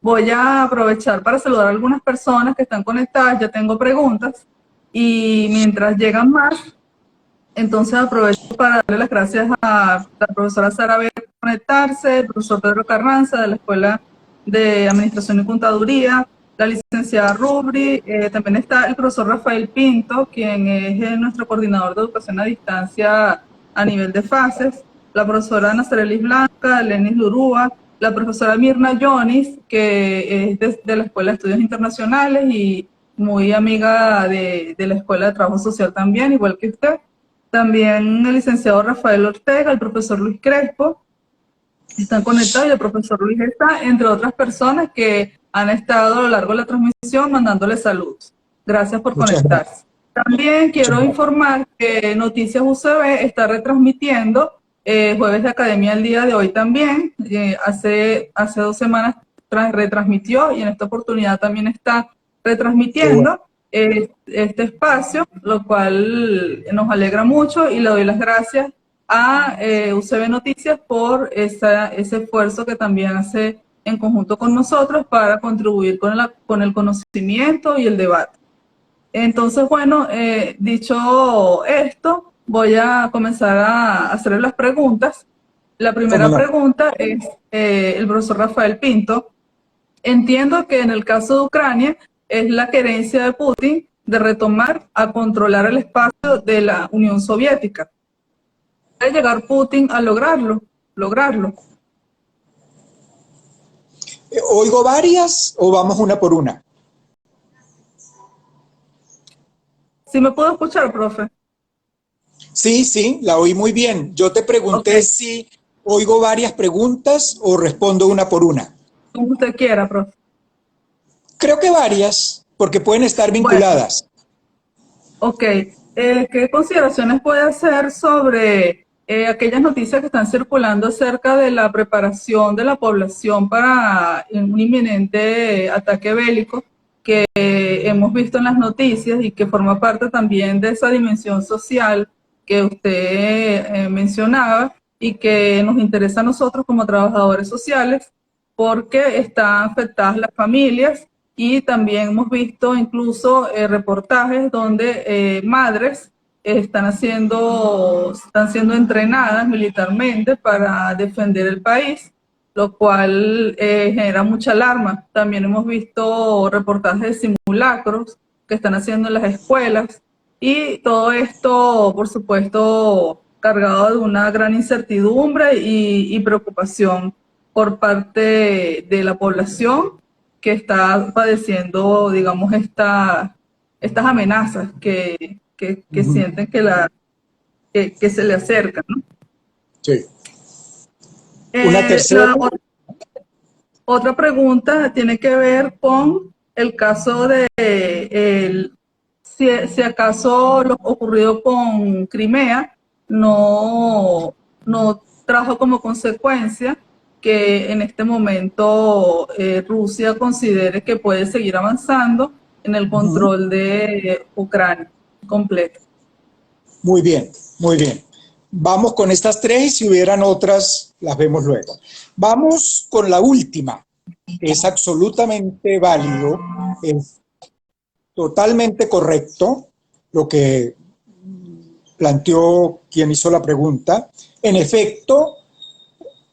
Voy a aprovechar para saludar a algunas personas que están conectadas, ya tengo preguntas, y mientras llegan más, entonces aprovecho para darle las gracias a la profesora Sara Vélez por conectarse, el profesor Pedro Carranza de la Escuela de Administración y Contaduría, la licenciada Rubri, también está el profesor Rafael Pinto, quien es nuestro coordinador de educación a distancia a nivel de fases, la profesora Nazarelis Blanca, Lenis Lurúa, la profesora Mirna Yonis, que es de la Escuela de Estudios Internacionales y muy amiga de la Escuela de Trabajo Social también, igual que usted. También el licenciado Rafael Ortega, el profesor Luis Crespo, están conectados y el profesor Luis está, entre otras personas que han estado a lo largo de la transmisión mandándole saludos. Gracias por conectarse. También quiero informar que Noticias UCB está retransmitiendo Jueves de Academia el día de hoy también. Hace 2 semanas retransmitió y en esta oportunidad también está retransmitiendo este espacio, lo cual nos alegra mucho y le doy las gracias a UCB Noticias por ese esfuerzo que también hace en conjunto con nosotros para contribuir con el conocimiento y el debate. Entonces, bueno, dicho esto, voy a comenzar a hacer las preguntas. La primera pregunta es el profesor Rafael Pinto. Entiendo que en el caso de Ucrania es la querencia de Putin de retomar a controlar el espacio de la Unión Soviética. ¿Puede llegar Putin a lograrlo? ¿Oigo varias o vamos una por una? ¿Sí me puedo escuchar, profe? Sí, la oí muy bien. Yo te pregunté si oigo varias preguntas o respondo una por una. Como usted quiera, profe. Creo que varias, porque pueden estar vinculadas. Bueno, ¿qué consideraciones puede hacer sobre aquellas noticias que están circulando acerca de la preparación de la población para un inminente ataque bélico que hemos visto en las noticias y que forma parte también de esa dimensión social que usted mencionaba y que nos interesa a nosotros como trabajadores sociales porque están afectadas las familias? Y también hemos visto incluso reportajes donde madres están siendo entrenadas militarmente para defender el país, lo cual genera mucha alarma. También hemos visto reportajes de simulacros que están haciendo en las escuelas y todo esto, por supuesto, cargado de una gran incertidumbre y preocupación por parte de la población que está padeciendo, digamos, estas amenazas que sienten que se le acercan, ¿no? Sí. Una tercera. Otra pregunta tiene que ver con el caso de si acaso lo ocurrido con Crimea no trajo como consecuencia que en este momento Rusia considere que puede seguir avanzando en el control de Ucrania completo. Muy bien. Vamos con estas tres y si hubieran otras, las vemos luego. Vamos con la última. Es absolutamente válido, es totalmente correcto lo que planteó quien hizo la pregunta. En efecto,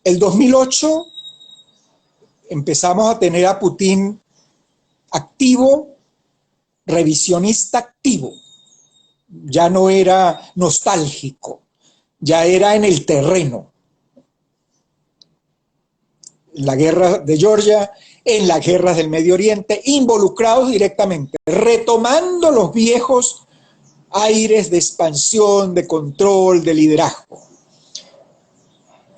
el 2008 empezamos a tener a Putin activo, revisionista activo. Ya no era nostálgico, ya era en el terreno. En la guerra de Georgia, en las guerras del Medio Oriente, involucrados directamente, retomando los viejos aires de expansión, de control, de liderazgo.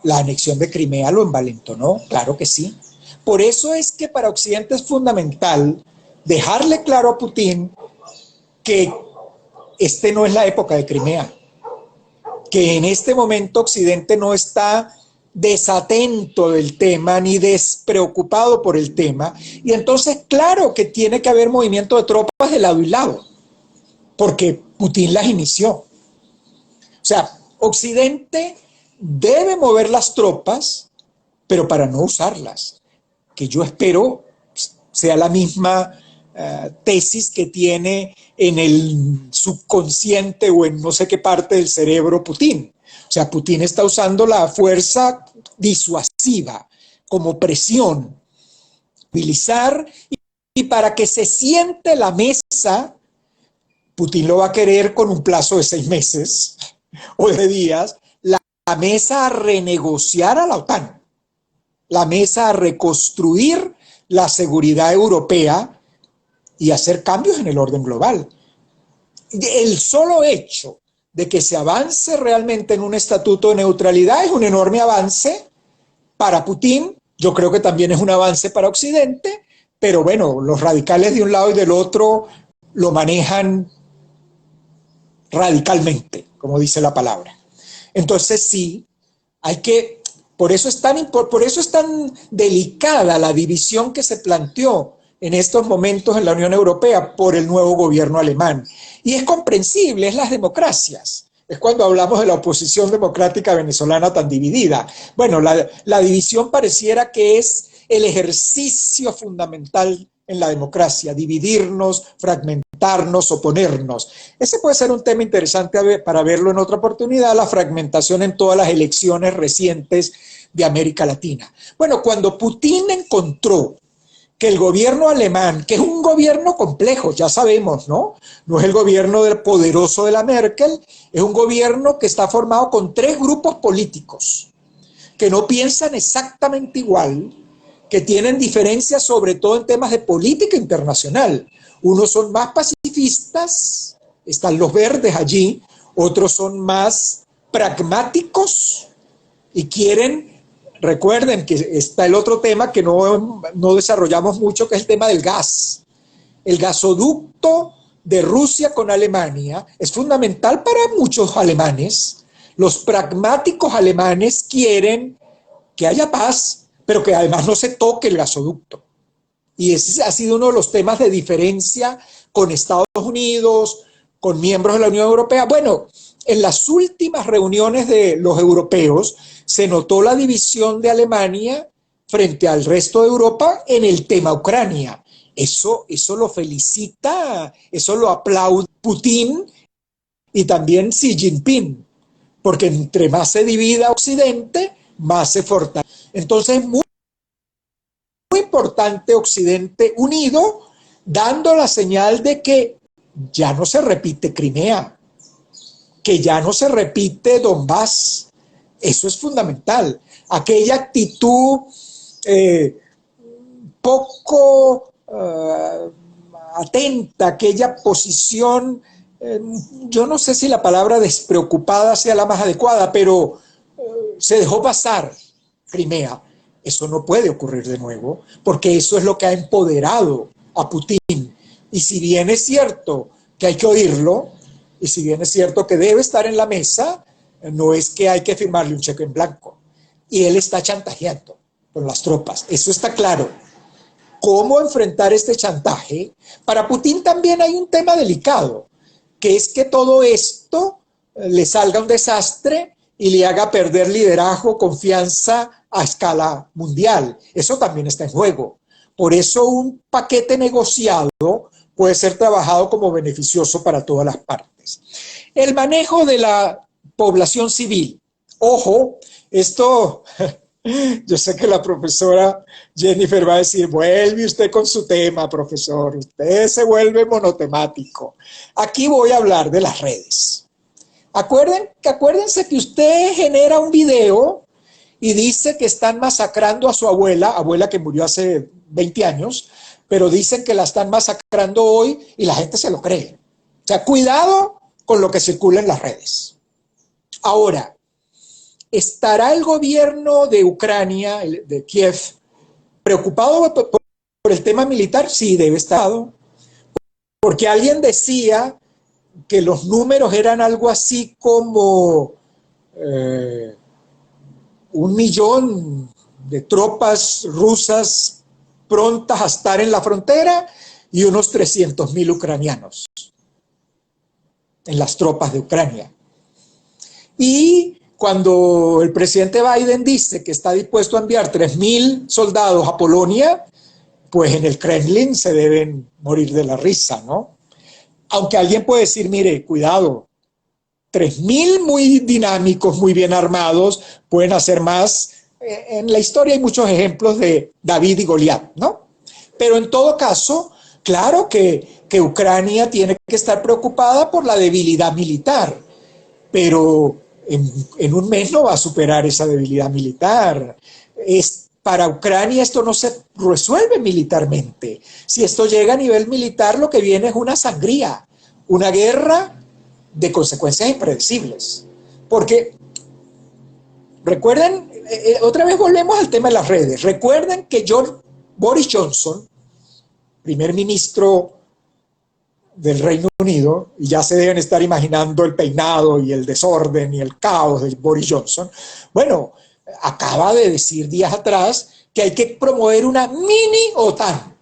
La anexión de Crimea lo envalentonó, claro que sí. Por eso es que para Occidente es fundamental dejarle claro a Putin que este no es la época de Crimea, que en este momento Occidente no está desatento del tema ni despreocupado por el tema, y entonces claro que tiene que haber movimiento de tropas de lado y lado, porque Putin las inició. O sea, Occidente debe mover las tropas, pero para no usarlas, que yo espero sea la misma tesis que tiene en el subconsciente o en no sé qué parte del cerebro Putin. O sea, Putin está usando la fuerza disuasiva como presión, movilizar, y para que se siente la mesa, Putin lo va a querer con un plazo de 6 meses o de días, la mesa a renegociar a la OTAN, la mesa a reconstruir la seguridad europea y hacer cambios en el orden global. El solo hecho de que se avance realmente en un estatuto de neutralidad es un enorme avance para Putin. Yo creo que también es un avance para Occidente, pero bueno, los radicales de un lado y del otro lo manejan radicalmente, como dice la palabra. Entonces sí, hay que, por eso es tan delicada la división que se planteó en estos momentos en la Unión Europea por el nuevo gobierno alemán. Y es comprensible, es las democracias. Es cuando hablamos de la oposición democrática venezolana tan dividida. Bueno, la división pareciera que es el ejercicio fundamental en la democracia, dividirnos, fragmentarnos, oponernos. Ese puede ser un tema interesante para verlo en otra oportunidad, la fragmentación en todas las elecciones recientes de América Latina. Bueno, cuando Putin encontró que el gobierno alemán, que es un gobierno complejo, ya sabemos, ¿no? No es el gobierno poderoso de la Merkel, es un gobierno que está formado con 3 grupos políticos que no piensan exactamente igual, que tienen diferencias sobre todo en temas de política internacional. Unos son más pacifistas, están los verdes allí, otros son más pragmáticos y quieren. Recuerden que está el otro tema que no desarrollamos mucho, que es el tema del gas. El gasoducto de Rusia con Alemania es fundamental para muchos alemanes. Los pragmáticos alemanes quieren que haya paz, pero que además no se toque el gasoducto. Y ese ha sido uno de los temas de diferencia con Estados Unidos, con miembros de la Unión Europea. Bueno, en las últimas reuniones de los europeos se notó la división de Alemania frente al resto de Europa en el tema Ucrania. Eso lo felicita, eso lo aplaude Putin y también Xi Jinping, porque entre más se divida Occidente, más se fortalece. Entonces, muy importante Occidente unido, dando la señal de que ya no se repite Crimea, que ya no se repite Donbass. Eso es fundamental. Aquella actitud poco atenta, aquella posición, yo no sé si la palabra despreocupada sea la más adecuada, pero se dejó pasar Crimea. Eso no puede ocurrir de nuevo, porque eso es lo que ha empoderado a Putin. Y si bien es cierto que hay que oírlo, y si bien es cierto que debe estar en la mesa, no es que hay que firmarle un cheque en blanco. Y él está chantajeando con las tropas. Eso está claro. ¿Cómo enfrentar este chantaje? Para Putin también hay un tema delicado, que es que todo esto le salga un desastre y le haga perder liderazgo, confianza a escala mundial. Eso también está en juego. Por eso un paquete negociado puede ser trabajado como beneficioso para todas las partes. El manejo de la población civil. Ojo, esto Yo sé que la profesora Jennifer va a decir, vuelve usted con su tema, profesor, usted se vuelve monotemático. Aquí voy a hablar de las redes. Acuérdense que usted genera un video y dice que están masacrando a su abuela que murió hace 20 años, pero dicen que la están masacrando hoy y la gente se lo cree. O sea, cuidado con lo que circula en las redes. Ahora, ¿estará el gobierno de Ucrania, de Kiev, preocupado por el tema militar? Sí, debe estar. Porque alguien decía que los números eran algo así como 1.000.000 de tropas rusas prontas a estar en la frontera y unos 300.000 ucranianos en las tropas de Ucrania. Y cuando el presidente Biden dice que está dispuesto a enviar 3.000 soldados a Polonia, pues en el Kremlin se deben morir de la risa, ¿no? Aunque alguien puede decir, mire, cuidado, 3.000 muy dinámicos, muy bien armados, pueden hacer más. En la historia hay muchos ejemplos de David y Goliat, ¿no? Pero en todo caso, claro que Ucrania tiene que estar preocupada por la debilidad militar, pero en un mes no va a superar esa debilidad militar. Para Ucrania esto no se resuelve militarmente. Si esto llega a nivel militar, lo que viene es una sangría, una guerra de consecuencias impredecibles. Porque, recuerden, otra vez volvemos al tema de las redes. Recuerden que Boris Johnson, primer ministro del Reino Unido, y ya se deben estar imaginando el peinado y el desorden y el caos de Boris Johnson, bueno, acaba de decir días atrás que hay que promover una mini OTAN.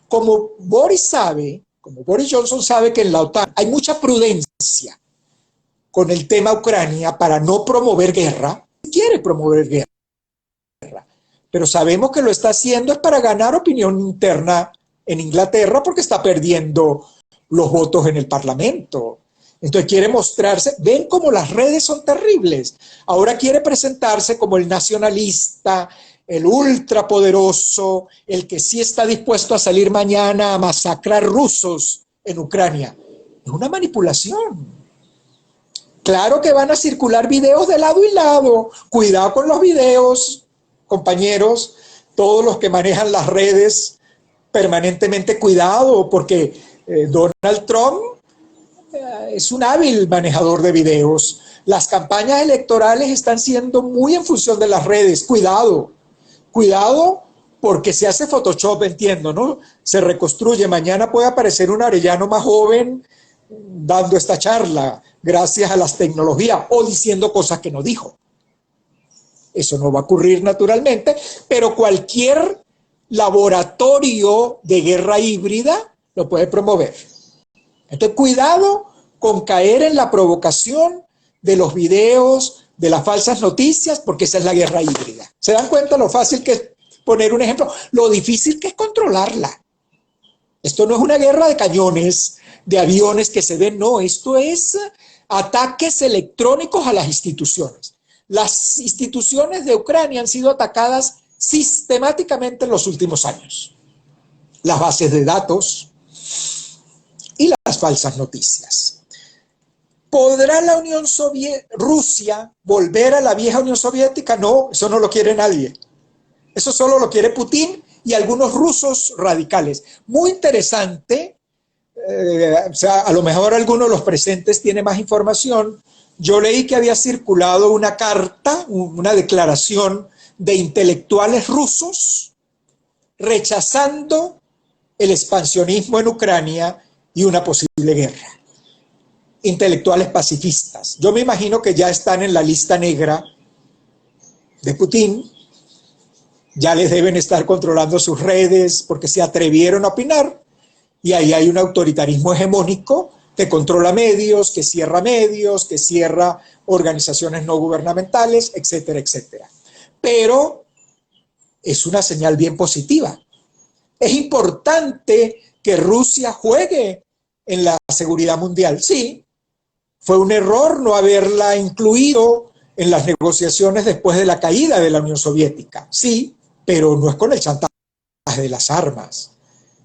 Como Boris Johnson sabe que en la OTAN hay mucha prudencia con el tema Ucrania para no promover guerra, quiere promover guerra, pero sabemos que lo está haciendo es para ganar opinión interna en Inglaterra porque está perdiendo los votos en el Parlamento. Entonces quiere mostrarse, ven cómo las redes son terribles. Ahora quiere presentarse como el nacionalista, el ultrapoderoso, el que sí está dispuesto a salir mañana a masacrar rusos en Ucrania. Es una manipulación. Claro que van a circular videos de lado y lado. Cuidado con los videos, compañeros, todos los que manejan las redes, permanentemente cuidado, porque Donald Trump es un hábil manejador de videos. Las campañas electorales están siendo muy en función de las redes. Cuidado, cuidado, porque se hace Photoshop, entiendo, ¿no? Se reconstruye. Mañana puede aparecer un Arellano más joven dando esta charla gracias a las tecnologías o diciendo cosas que no dijo. Eso no va a ocurrir naturalmente, pero cualquier laboratorio de guerra híbrida lo puede promover. Entonces, cuidado con caer en la provocación de los videos, de las falsas noticias, porque esa es la guerra híbrida. ¿Se dan cuenta lo fácil que es poner un ejemplo? Lo difícil que es controlarla. Esto no es una guerra de cañones, de aviones que se ven, no, esto es ataques electrónicos a las instituciones. Las instituciones de Ucrania han sido atacadas sistemáticamente en los últimos años. Las bases de datos y las falsas noticias. ¿Podrá la Rusia volver a la vieja Unión Soviética? No, eso no lo quiere nadie. Eso solo lo quiere Putin y algunos rusos radicales. Muy interesante, o sea, a lo mejor alguno de los presentes tiene más información. Yo leí que había circulado una carta, una declaración de intelectuales rusos rechazando el expansionismo en Ucrania y una posible guerra. Intelectuales pacifistas. Yo me imagino que ya están en la lista negra de Putin, ya les deben estar controlando sus redes porque se atrevieron a opinar, y ahí hay un autoritarismo hegemónico que controla medios, que cierra organizaciones no gubernamentales, etcétera, etcétera. Pero es una señal bien positiva. Es importante que Rusia juegue en la seguridad mundial. Sí, fue un error no haberla incluido en las negociaciones después de la caída de la Unión Soviética. Sí, pero no es con el chantaje de las armas.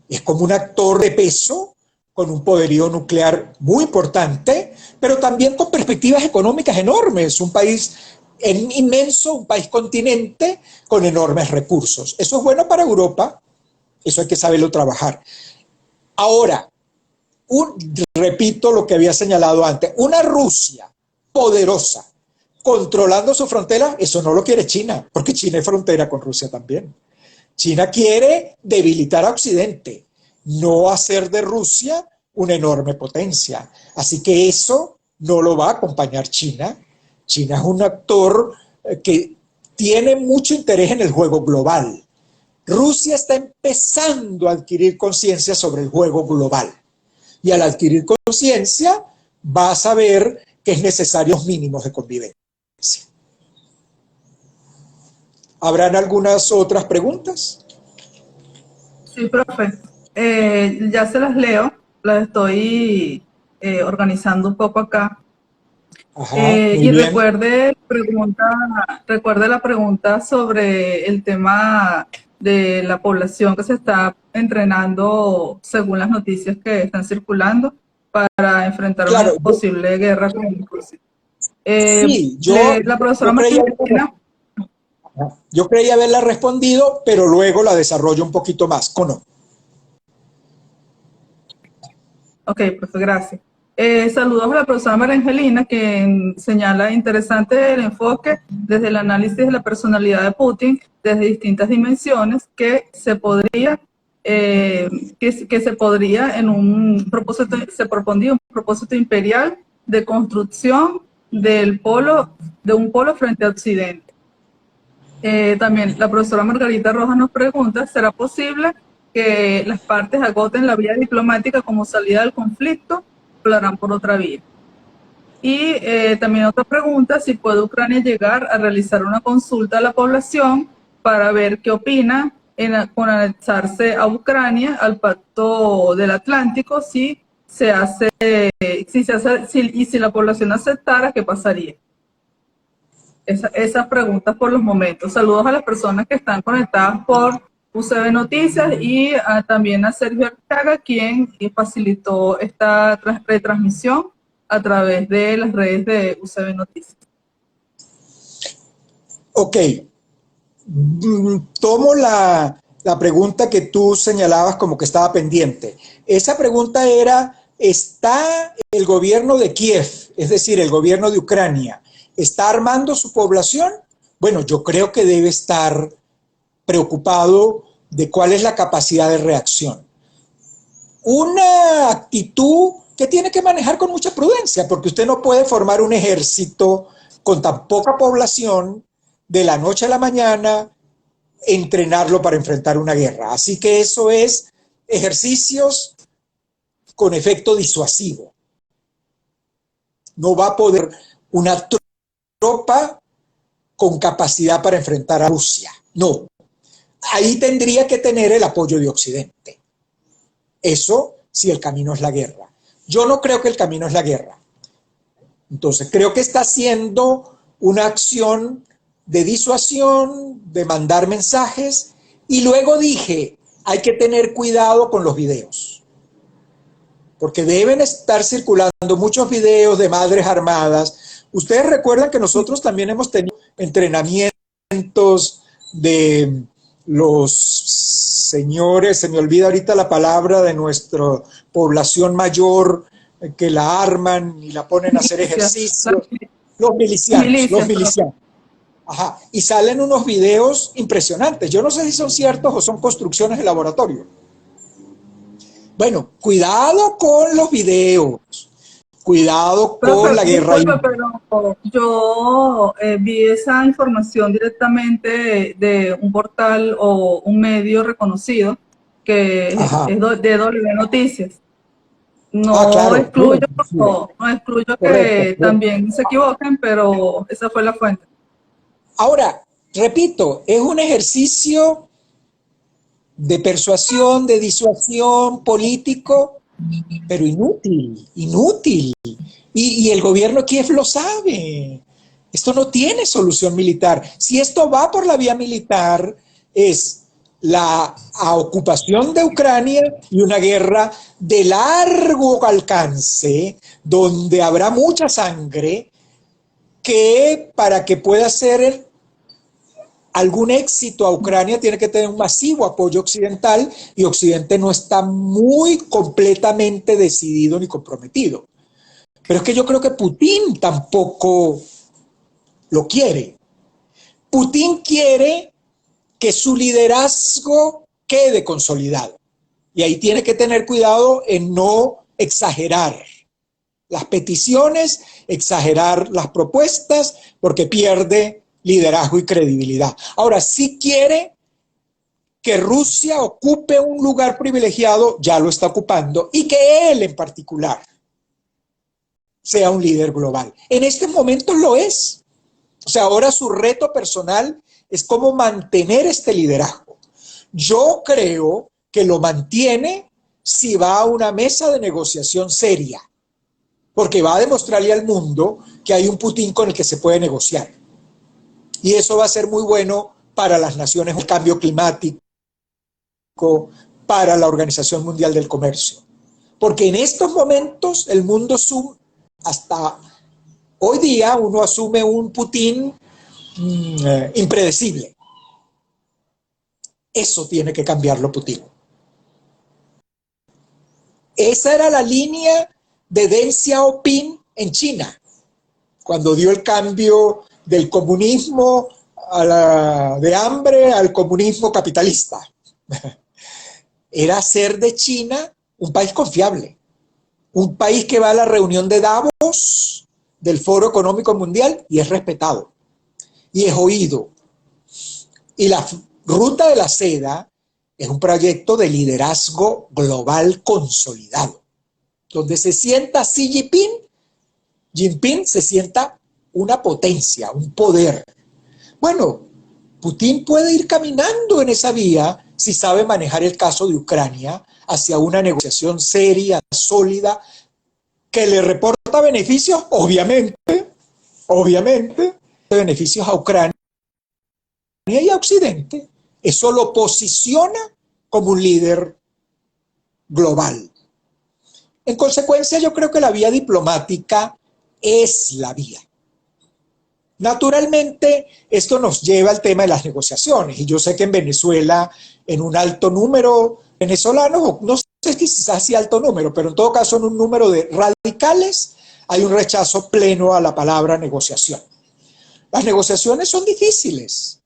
Es como un actor de peso con un poderío nuclear muy importante, pero también con perspectivas económicas enormes. Un país inmenso, un país continente con enormes recursos. Eso es bueno para Europa, eso hay que saberlo trabajar. Ahora, repito lo que había señalado antes, una Rusia poderosa, controlando su frontera, eso no lo quiere China, porque China es frontera con Rusia también. China quiere debilitar a Occidente, no hacer de Rusia una enorme potencia. Así que eso no lo va a acompañar China. China es un actor que tiene mucho interés en el juego global. Rusia está empezando a adquirir conciencia sobre el juego global. Y al adquirir conciencia, va a saber que es necesario los mínimos de convivencia. ¿Habrán algunas otras preguntas? Sí, profe. Ya se las leo, las estoy organizando un poco acá. Ajá, muy Y bien. recuerde la pregunta sobre el tema de la población que se está entrenando según las noticias que están circulando para enfrentar una Claro, posible guerra con Rusia. sí, La profesora yo creía, Marina, yo creía haberla respondido, pero luego la desarrollo un poquito más. ¿Cómo ok, profe, gracias. Saludos a la profesora María Angelina, que señala interesante el enfoque desde el análisis de la personalidad de Putin desde distintas dimensiones que se podría en un propósito, se propondría un propósito imperial de construcción de un polo frente a Occidente. También la profesora Margarita Rojas nos pregunta, ¿será posible que las partes agoten la vía diplomática como salida del conflicto o lo harán por otra vía? Y también otra pregunta, si puede Ucrania llegar a realizar una consulta a la población para ver qué opina con anexarse a Ucrania al Pacto del Atlántico, si la población aceptara, ¿qué pasaría? Esas preguntas por los momentos. Saludos a las personas que están conectadas por UCB Noticias y también a Sergio Arteaga, quien facilitó esta retransmisión a través de las redes de UCB Noticias. Ok, tomo la pregunta que tú señalabas como que estaba pendiente. Esa pregunta era, ¿está el gobierno de Kiev, es decir, el gobierno de Ucrania, está armando su población? Bueno, yo creo que debe estar preocupado de cuál es la capacidad de reacción. Una actitud que tiene que manejar con mucha prudencia, porque usted no puede formar un ejército con tan poca población de la noche a la mañana, entrenarlo para enfrentar una guerra. Así que eso es ejercicios con efecto disuasivo. No va a poder una tropa con capacidad para enfrentar a Rusia. No. Ahí tendría que tener el apoyo de Occidente. Eso si el camino es la guerra. Yo no creo que el camino es la guerra. Entonces, creo que está haciendo una acción de disuasión, de mandar mensajes, y luego dije, hay que tener cuidado con los videos, porque deben estar circulando muchos videos de madres armadas. Ustedes recuerdan que nosotros también hemos tenido entrenamientos de los señores, se me olvida ahorita la palabra, de nuestra población mayor, que la arman y la ponen a hacer ejercicios. Los milicianos. Ajá. Y salen unos videos impresionantes. Yo no sé si son ciertos o son construcciones de laboratorio. Bueno, cuidado con los videos. Cuidado con la guerra. Pero yo vi esa información directamente de un portal o un medio reconocido que es de W Noticias. No claro, excluyo, sí. no excluyo que también se equivoquen, pero esa fue la fuente. Ahora, repito, es un ejercicio de persuasión, de disuasión político, pero inútil. Y el gobierno de Kiev lo sabe. Esto no tiene solución militar. Si esto va por la vía militar, es la ocupación de Ucrania y una guerra de largo alcance, donde habrá mucha sangre, que para que pueda ser algún éxito a Ucrania tiene que tener un masivo apoyo occidental, y Occidente no está muy completamente decidido ni comprometido. Pero es que yo creo que Putin tampoco lo quiere. Putin quiere que su liderazgo quede consolidado. Y ahí tiene que tener cuidado en no exagerar las peticiones, exagerar las propuestas, porque pierde liderazgo y credibilidad. Ahora, sí quiere que Rusia ocupe un lugar privilegiado, ya lo está ocupando, y que él en particular sea un líder global. En este momento lo es. O sea, ahora su reto personal es cómo mantener este liderazgo. Yo creo que lo mantiene si va a una mesa de negociación seria, porque va a demostrarle al mundo que hay un Putin con el que se puede negociar. Y eso va a ser muy bueno para las naciones del cambio climático, para la Organización Mundial del Comercio. Porque en estos momentos el mundo hasta hoy día uno asume un Putin impredecible. Eso tiene que cambiarlo Putin. Esa era la línea de Deng Xiaoping en China, cuando dio el cambio del comunismo de hambre al comunismo capitalista. Era hacer de China un país confiable, un país que va a la reunión de Davos del Foro Económico Mundial y es respetado y es oído. Y la Ruta de la Seda es un proyecto de liderazgo global consolidado, donde se sienta Xi Jinping se sienta una potencia, un poder. Bueno, Putin puede ir caminando en esa vía si sabe manejar el caso de Ucrania hacia una negociación seria, sólida, que le reporta beneficios, obviamente, beneficios a Ucrania y a Occidente. Eso lo posiciona como un líder global. En consecuencia, yo creo que la vía diplomática es la vía. Naturalmente, esto nos lleva al tema de las negociaciones, y yo sé que en Venezuela, en un alto número de venezolanos, no sé quizás si alto número, pero en todo caso en un número de radicales, hay un rechazo pleno a la palabra negociación. Las negociaciones son difíciles.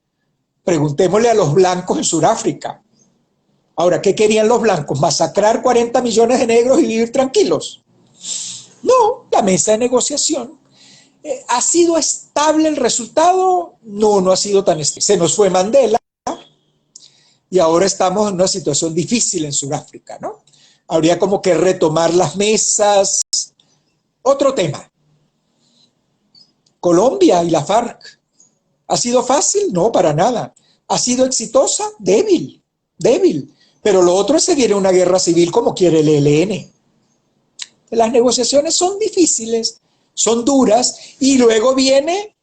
Preguntémosle a los blancos en Sudáfrica. Ahora, ¿qué querían los blancos? ¿Masacrar 40 millones de negros y vivir tranquilos? No, la mesa de negociación. ¿Ha sido estable el resultado? No, no ha sido tan estable. Se nos fue Mandela y ahora estamos en una situación difícil en Sudáfrica, ¿no? Habría como que retomar las mesas. Otro tema. Colombia y la FARC. ¿Ha sido fácil? No, para nada. ¿Ha sido exitosa? Débil. Pero lo otro es que viene una guerra civil como quiere el ELN. Las negociaciones son difíciles, son duras, y luego viene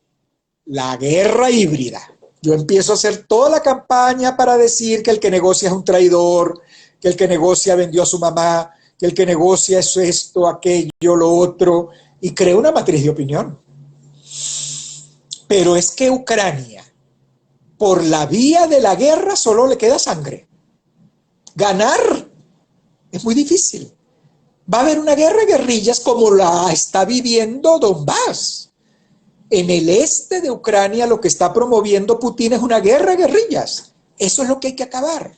la guerra híbrida. Yo empiezo a hacer toda la campaña para decir que el que negocia es un traidor, que el que negocia vendió a su mamá, que el que negocia es esto, aquello, lo otro, y creo una matriz de opinión. Pero es que Ucrania, por la vía de la guerra, solo le queda sangre. Ganar es muy difícil. Va a haber una guerra de guerrillas como la está viviendo Donbass. En el este de Ucrania lo que está promoviendo Putin es una guerra de guerrillas. Eso es lo que hay que acabar.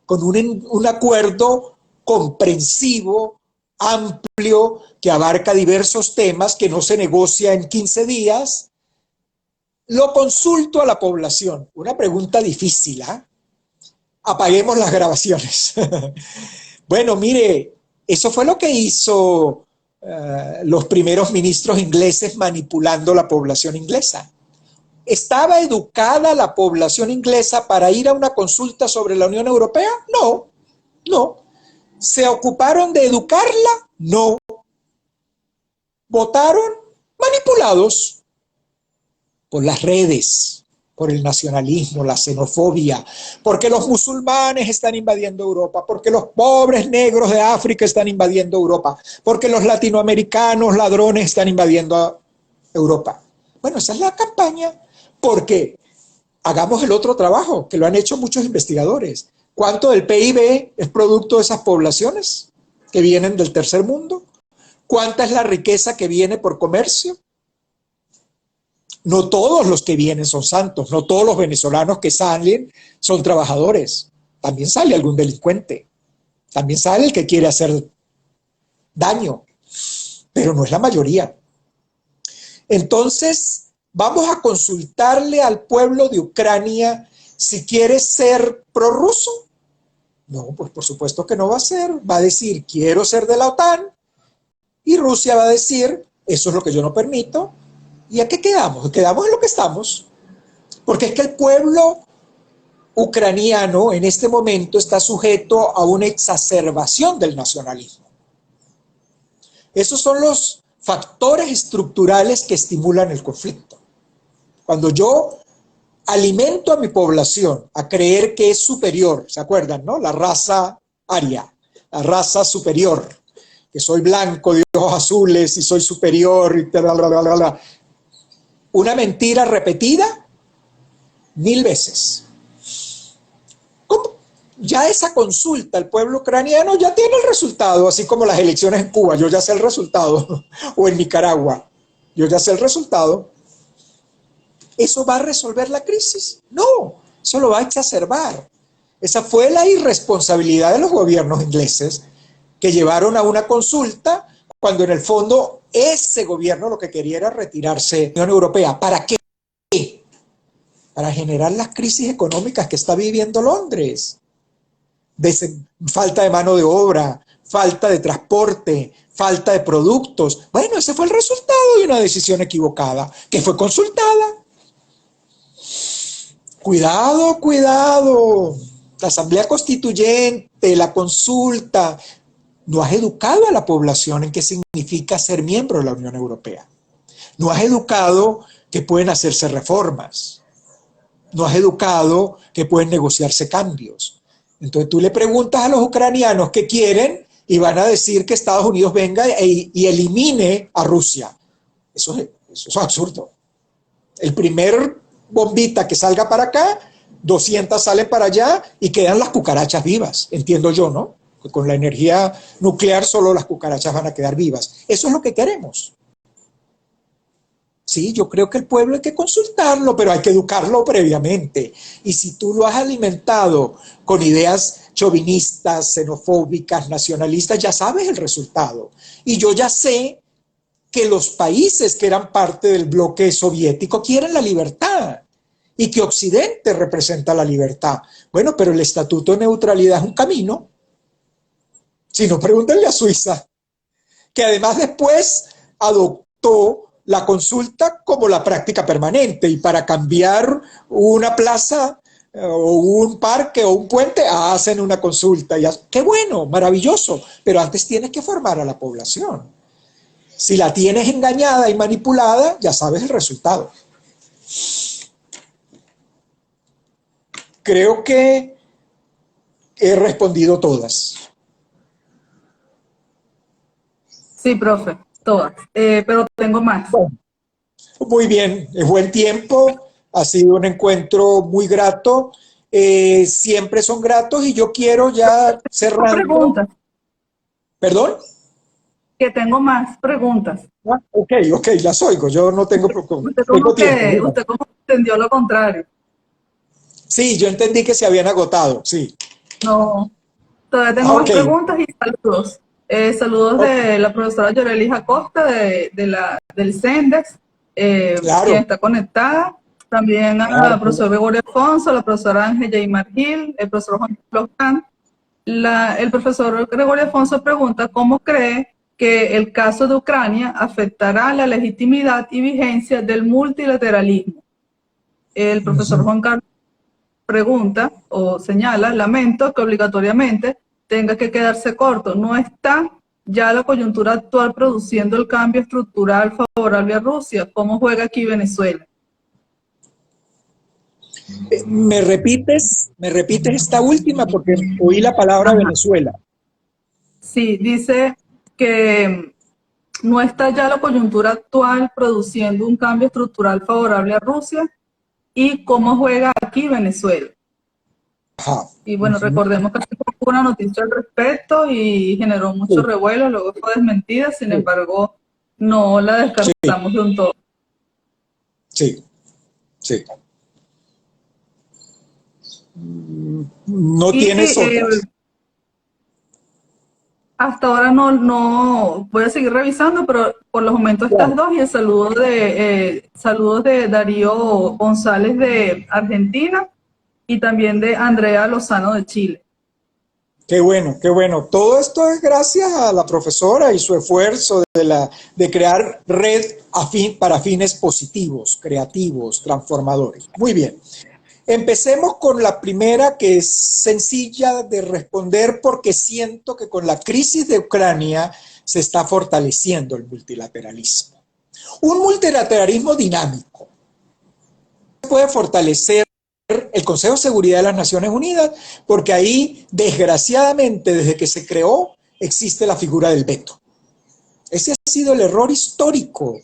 Con un acuerdo comprensivo, amplio, que abarca diversos temas, que no se negocia en 15 días. Lo consulto a la población. Una pregunta difícil, ¿eh? Apaguemos las grabaciones. Bueno, mire, eso fue lo que hizo los primeros ministros ingleses manipulando la población inglesa. ¿Estaba educada la población inglesa para ir a una consulta sobre la Unión Europea? No, no. ¿Se ocuparon de educarla? No. ¿Votaron? Manipulados. por las redes, por el nacionalismo, la xenofobia, porque los musulmanes están invadiendo Europa, porque los pobres negros de África están invadiendo Europa, porque los latinoamericanos ladrones están invadiendo Europa. Bueno, esa es la campaña, porque hagamos el otro trabajo, que lo han hecho muchos investigadores. ¿Cuánto del PIB es producto de esas poblaciones que vienen del tercer mundo? ¿Cuánta es la riqueza que viene por comercio? No todos los que vienen son santos, no todos los venezolanos que salen son trabajadores. También sale algún delincuente, también sale el que quiere hacer daño, pero no es la mayoría. Entonces, vamos a consultarle al pueblo de Ucrania si quiere ser prorruso. No, pues por supuesto que no va a ser. Va a decir, quiero ser de la OTAN, y Rusia va a decir, eso es lo que yo no permito. ¿Y a qué quedamos? Quedamos en lo que estamos. Porque es que el pueblo ucraniano en este momento está sujeto a una exacerbación del nacionalismo. Esos son los factores estructurales que estimulan el conflicto. Cuando yo alimento a mi población a creer que es superior, ¿se acuerdan, no? La raza aria, la raza superior, que soy blanco de ojos azules y soy superior y bla, bla, bla, bla, bla. Una mentira repetida 1000 veces. ¿Cómo? Ya esa consulta al pueblo ucraniano ya tiene el resultado, así como las elecciones en Cuba, yo ya sé el resultado, o en Nicaragua, yo ya sé el resultado. ¿Eso va a resolver la crisis? No, eso lo va a exacerbar. Esa fue la irresponsabilidad de los gobiernos ingleses que llevaron a una consulta cuando en el fondo ese gobierno lo que quería era retirarse de la Unión Europea. ¿Para qué? Para generar las crisis económicas que está viviendo Londres. Falta de mano de obra, falta de transporte, falta de productos. Bueno, ese fue el resultado de una decisión equivocada, que fue consultada. Cuidado, cuidado. La Asamblea Constituyente, la consulta, no has educado a la población en qué significa ser miembro de la Unión Europea. No has educado que pueden hacerse reformas. No has educado que pueden negociarse cambios. Entonces tú le preguntas a los ucranianos qué quieren y van a decir que Estados Unidos venga y elimine a Rusia. Eso es absurdo. El primer bombita que salga para acá, 200 salen para allá y quedan las cucarachas vivas, entiendo yo, ¿no? Con la energía nuclear solo las cucarachas van a quedar vivas. Eso es lo que queremos. Sí, yo creo que el pueblo hay que consultarlo, pero hay que educarlo previamente. Y si tú lo has alimentado con ideas chauvinistas, xenofóbicas, nacionalistas, ya sabes el resultado. Y yo ya sé que los países que eran parte del bloque soviético quieren la libertad y que Occidente representa la libertad. Bueno, pero el Estatuto de Neutralidad es un camino. Si no, pregúntenle a Suiza, que además después adoptó la consulta como la práctica permanente, y para cambiar una plaza o un parque o un puente hacen una consulta. ¡Qué bueno! Maravilloso. Pero antes tienes que formar a la población. Si la tienes engañada y manipulada, ya sabes el resultado. Creo que he respondido todas. Sí, profe, todas. Pero tengo más. Bueno, muy bien, es buen tiempo, ha sido un encuentro muy grato, siempre son gratos y yo quiero ya Tengo cerrando. preguntas, ¿Perdón? que tengo más preguntas. Ah, ok, las oigo, yo no tengo, tengo tiempo. Usted como entendió lo contrario. Sí, yo entendí que se habían agotado, sí. No, todavía tengo más Ok, preguntas y saludos. Saludos de la profesora Yorelis Acosta del CENDEX, quien claro, está conectada. También al claro. profesor Gregorio Alfonso, la profesora Ángel J. Gil, el profesor Juan Floján. El profesor Gregorio Alfonso pregunta cómo cree que el caso de Ucrania afectará la legitimidad y vigencia del multilateralismo. El profesor Juan Carlos pregunta o señala, lamento que obligatoriamente tenga que quedarse corto. No está ya la coyuntura actual produciendo el cambio estructural favorable a Rusia. ¿Cómo juega aquí Venezuela? ¿Me repites esta última? Porque oí la palabra Ajá. Venezuela. Sí, dice que no está ya la coyuntura actual produciendo un cambio estructural favorable a Rusia y cómo juega aquí Venezuela. Ajá. Y bueno, Ujú. recordemos que hubo una noticia al respecto y generó mucho Sí, revuelo, luego fue desmentida, sin sí, embargo, no la sí, descartamos de un todo. sí, sí. No Y tienes otras. hasta ahora no voy a seguir revisando, pero por los momentos estas Claro. dos y el saludo saludos de Darío González de Argentina y también de Andrea Lozano de Chile. Qué bueno, qué bueno. Todo esto es gracias a la profesora y su esfuerzo de crear red para fines positivos, creativos, transformadores. Muy bien. Empecemos con la primera, que es sencilla de responder porque siento que con la crisis de Ucrania se está fortaleciendo el multilateralismo. Un multilateralismo dinámico puede fortalecer el Consejo de Seguridad de las Naciones Unidas, porque ahí, desgraciadamente, desde que se creó, existe la figura del veto. Ese ha sido el error histórico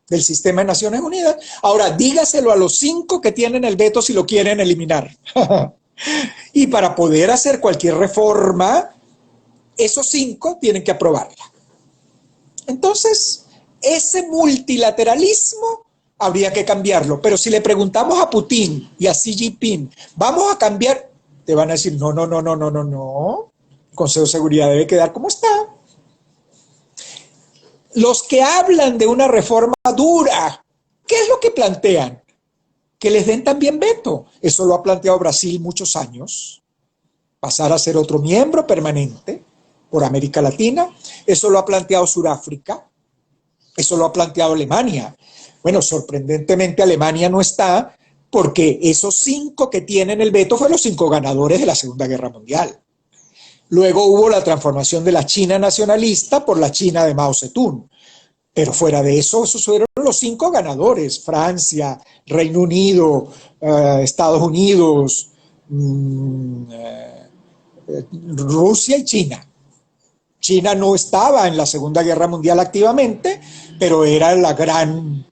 del sistema de Naciones Unidas. Ahora, dígaselo a los 5 que tienen el veto si lo quieren eliminar. Y para poder hacer cualquier reforma, esos 5 tienen que aprobarla. Entonces, ese multilateralismo habría que cambiarlo. Pero si le preguntamos a Putin y a Xi Jinping, ¿vamos a cambiar? Te van a decir, no, no, no, no, no, no, no. El Consejo de Seguridad debe quedar como está. Los que hablan de una reforma dura, ¿qué es lo que plantean? Que les den también veto. Eso lo ha planteado Brasil muchos años. Pasar a ser otro miembro permanente por América Latina. Eso lo ha planteado Sudáfrica. Eso lo ha planteado Alemania. Bueno, sorprendentemente Alemania no está porque esos 5 que tienen el veto fueron los 5 ganadores de la Segunda Guerra Mundial. Luego hubo la transformación de la China nacionalista por la China de Mao Zedong. Pero fuera de eso, esos fueron los 5 ganadores: Francia, Reino Unido, Estados Unidos, Rusia y China. China no estaba en la Segunda Guerra Mundial activamente, pero era el gran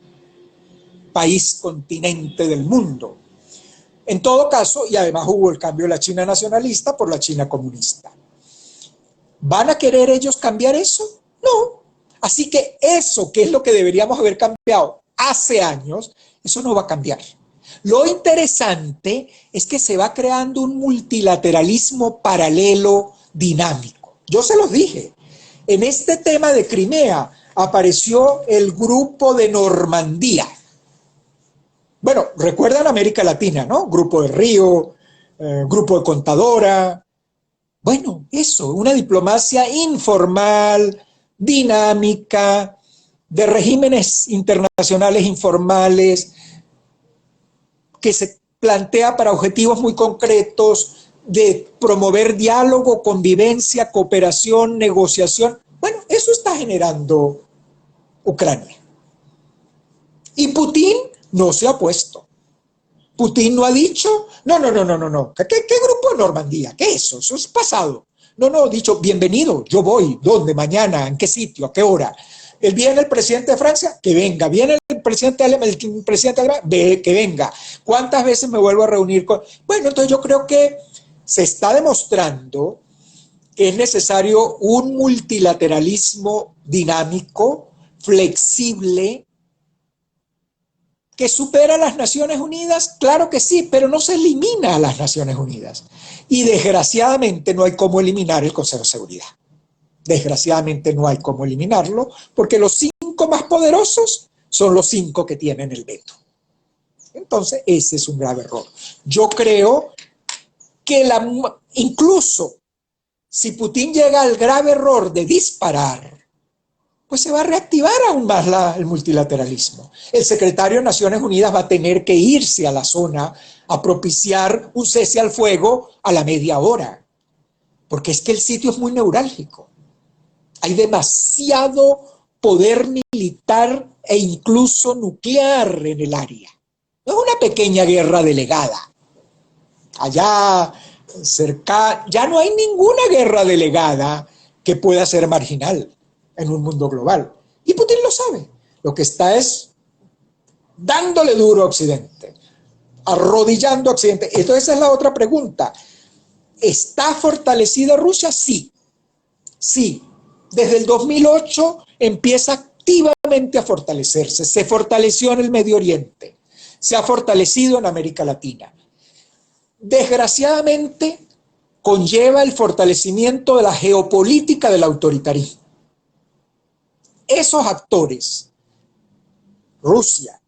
país continente del mundo. En todo caso, y además hubo el cambio de la China nacionalista por la China comunista. ¿Van a querer ellos cambiar eso? No. Así que eso, que es lo que deberíamos haber cambiado hace años, eso no va a cambiar. Lo interesante es que se va creando un multilateralismo paralelo dinámico. Yo se los dije. En este tema de Crimea apareció el Grupo de Normandía. Bueno, recuerdan América Latina, ¿no? Grupo de Río, Grupo de Contadora. Bueno, eso, una diplomacia informal, dinámica, de regímenes internacionales informales, que se plantea para objetivos muy concretos de promover diálogo, convivencia, cooperación, negociación. Bueno, eso está generando Ucrania. Y Putin no se ha opuesto. Putin no ha dicho, no, no, no, no, no, no. ¿Qué grupo de Normandía? ¿Qué es eso? Eso es pasado. No, no, ha dicho, bienvenido, yo voy, ¿dónde? Mañana, ¿en qué sitio? ¿A qué hora? Viene el presidente de Francia, que venga. Viene el presidente alemán, que venga. ¿Cuántas veces me vuelvo a reunir con...? Bueno, entonces yo creo que se está demostrando que es necesario un multilateralismo dinámico, flexible, que supera a las Naciones Unidas, claro que sí, pero no se elimina a las Naciones Unidas. Y desgraciadamente no hay cómo eliminar el Consejo de Seguridad. Desgraciadamente no hay cómo eliminarlo, porque los 5 más poderosos son los 5 que tienen el veto. Entonces, ese es un grave error. Yo creo que incluso si Putin llega al grave error de disparar, pues se va a reactivar aún más el multilateralismo. El secretario de Naciones Unidas va a tener que irse a la zona a propiciar un cese al fuego a la media hora, porque es que el sitio es muy neurálgico. Hay demasiado poder militar e incluso nuclear en el área. No es una pequeña guerra delegada, allá cerca, ya no hay ninguna guerra delegada que pueda ser marginal en un mundo global. Y Putin lo sabe. Lo que está es dándole duro a Occidente, arrodillando a Occidente. Entonces esa es la otra pregunta. ¿Está fortalecida Rusia? Sí. Sí. Desde el 2008 empieza activamente a fortalecerse. Se fortaleció en el Medio Oriente. Se ha fortalecido en América Latina. Desgraciadamente, conlleva el fortalecimiento de la geopolítica del autoritarismo. Esos actores, Rusia,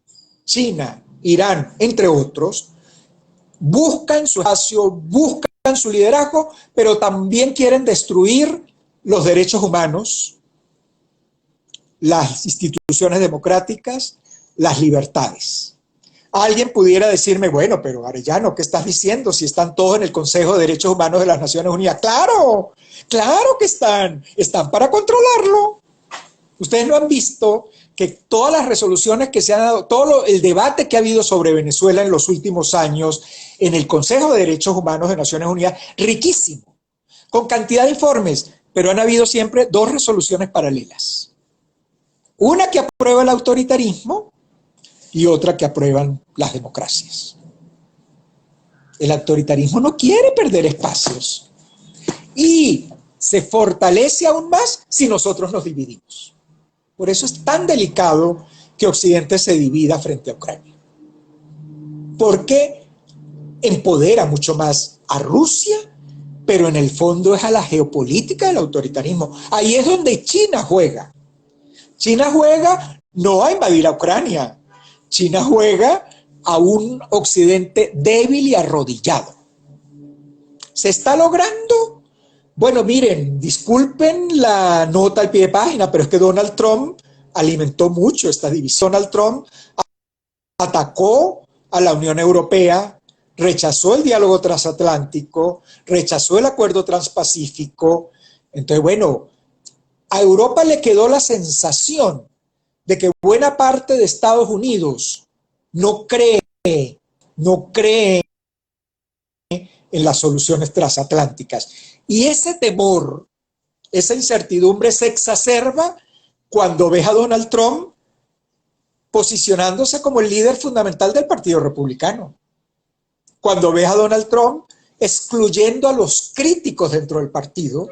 China, Irán, entre otros, buscan su espacio, buscan su liderazgo, pero también quieren destruir los derechos humanos, las instituciones democráticas, las libertades. Alguien pudiera decirme, bueno, pero Arellano, ¿qué estás diciendo? Si están todos en el Consejo de Derechos Humanos de las Naciones Unidas. ¡Claro! ¡Claro que están! Están para controlarlo. Ustedes no han visto que todas las resoluciones que se han dado, el debate que ha habido sobre Venezuela en los últimos años en el Consejo de Derechos Humanos de Naciones Unidas, riquísimo, con cantidad de informes, pero han habido siempre dos resoluciones paralelas. Una que aprueba el autoritarismo y otra que aprueban las democracias. El autoritarismo no quiere perder espacios y se fortalece aún más si nosotros nos dividimos. Por eso es tan delicado que Occidente se divida frente a Ucrania. Porque empodera mucho más a Rusia, pero en el fondo es a la geopolítica del autoritarismo. Ahí es donde China juega. China juega no a invadir a Ucrania. China juega a un Occidente débil y arrodillado. ¿Se está logrando? Bueno, miren, disculpen la nota al pie de página, pero es que Donald Trump alimentó mucho esta división. Donald Trump atacó a la Unión Europea, rechazó el diálogo transatlántico, rechazó el acuerdo transpacífico. Entonces, bueno, a Europa le quedó la sensación de que buena parte de Estados Unidos no cree en las soluciones transatlánticas. Y ese temor, esa incertidumbre se exacerba cuando ves a Donald Trump posicionándose como el líder fundamental del Partido Republicano. Cuando ves a Donald Trump excluyendo a los críticos dentro del partido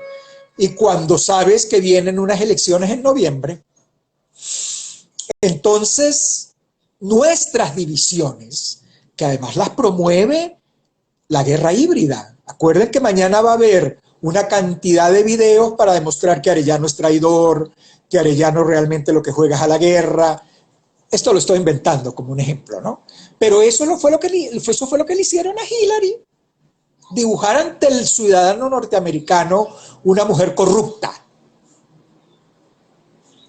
y cuando sabes que vienen unas elecciones en noviembre. Entonces, nuestras divisiones, que además las promueve la guerra híbrida. Acuerden que mañana va a haber una cantidad de videos para demostrar que Arellano es traidor, que Arellano realmente lo que juega es a la guerra. Esto lo estoy inventando como un ejemplo, ¿no? Pero eso fue lo que le hicieron a Hillary. Dibujar ante el ciudadano norteamericano una mujer corrupta.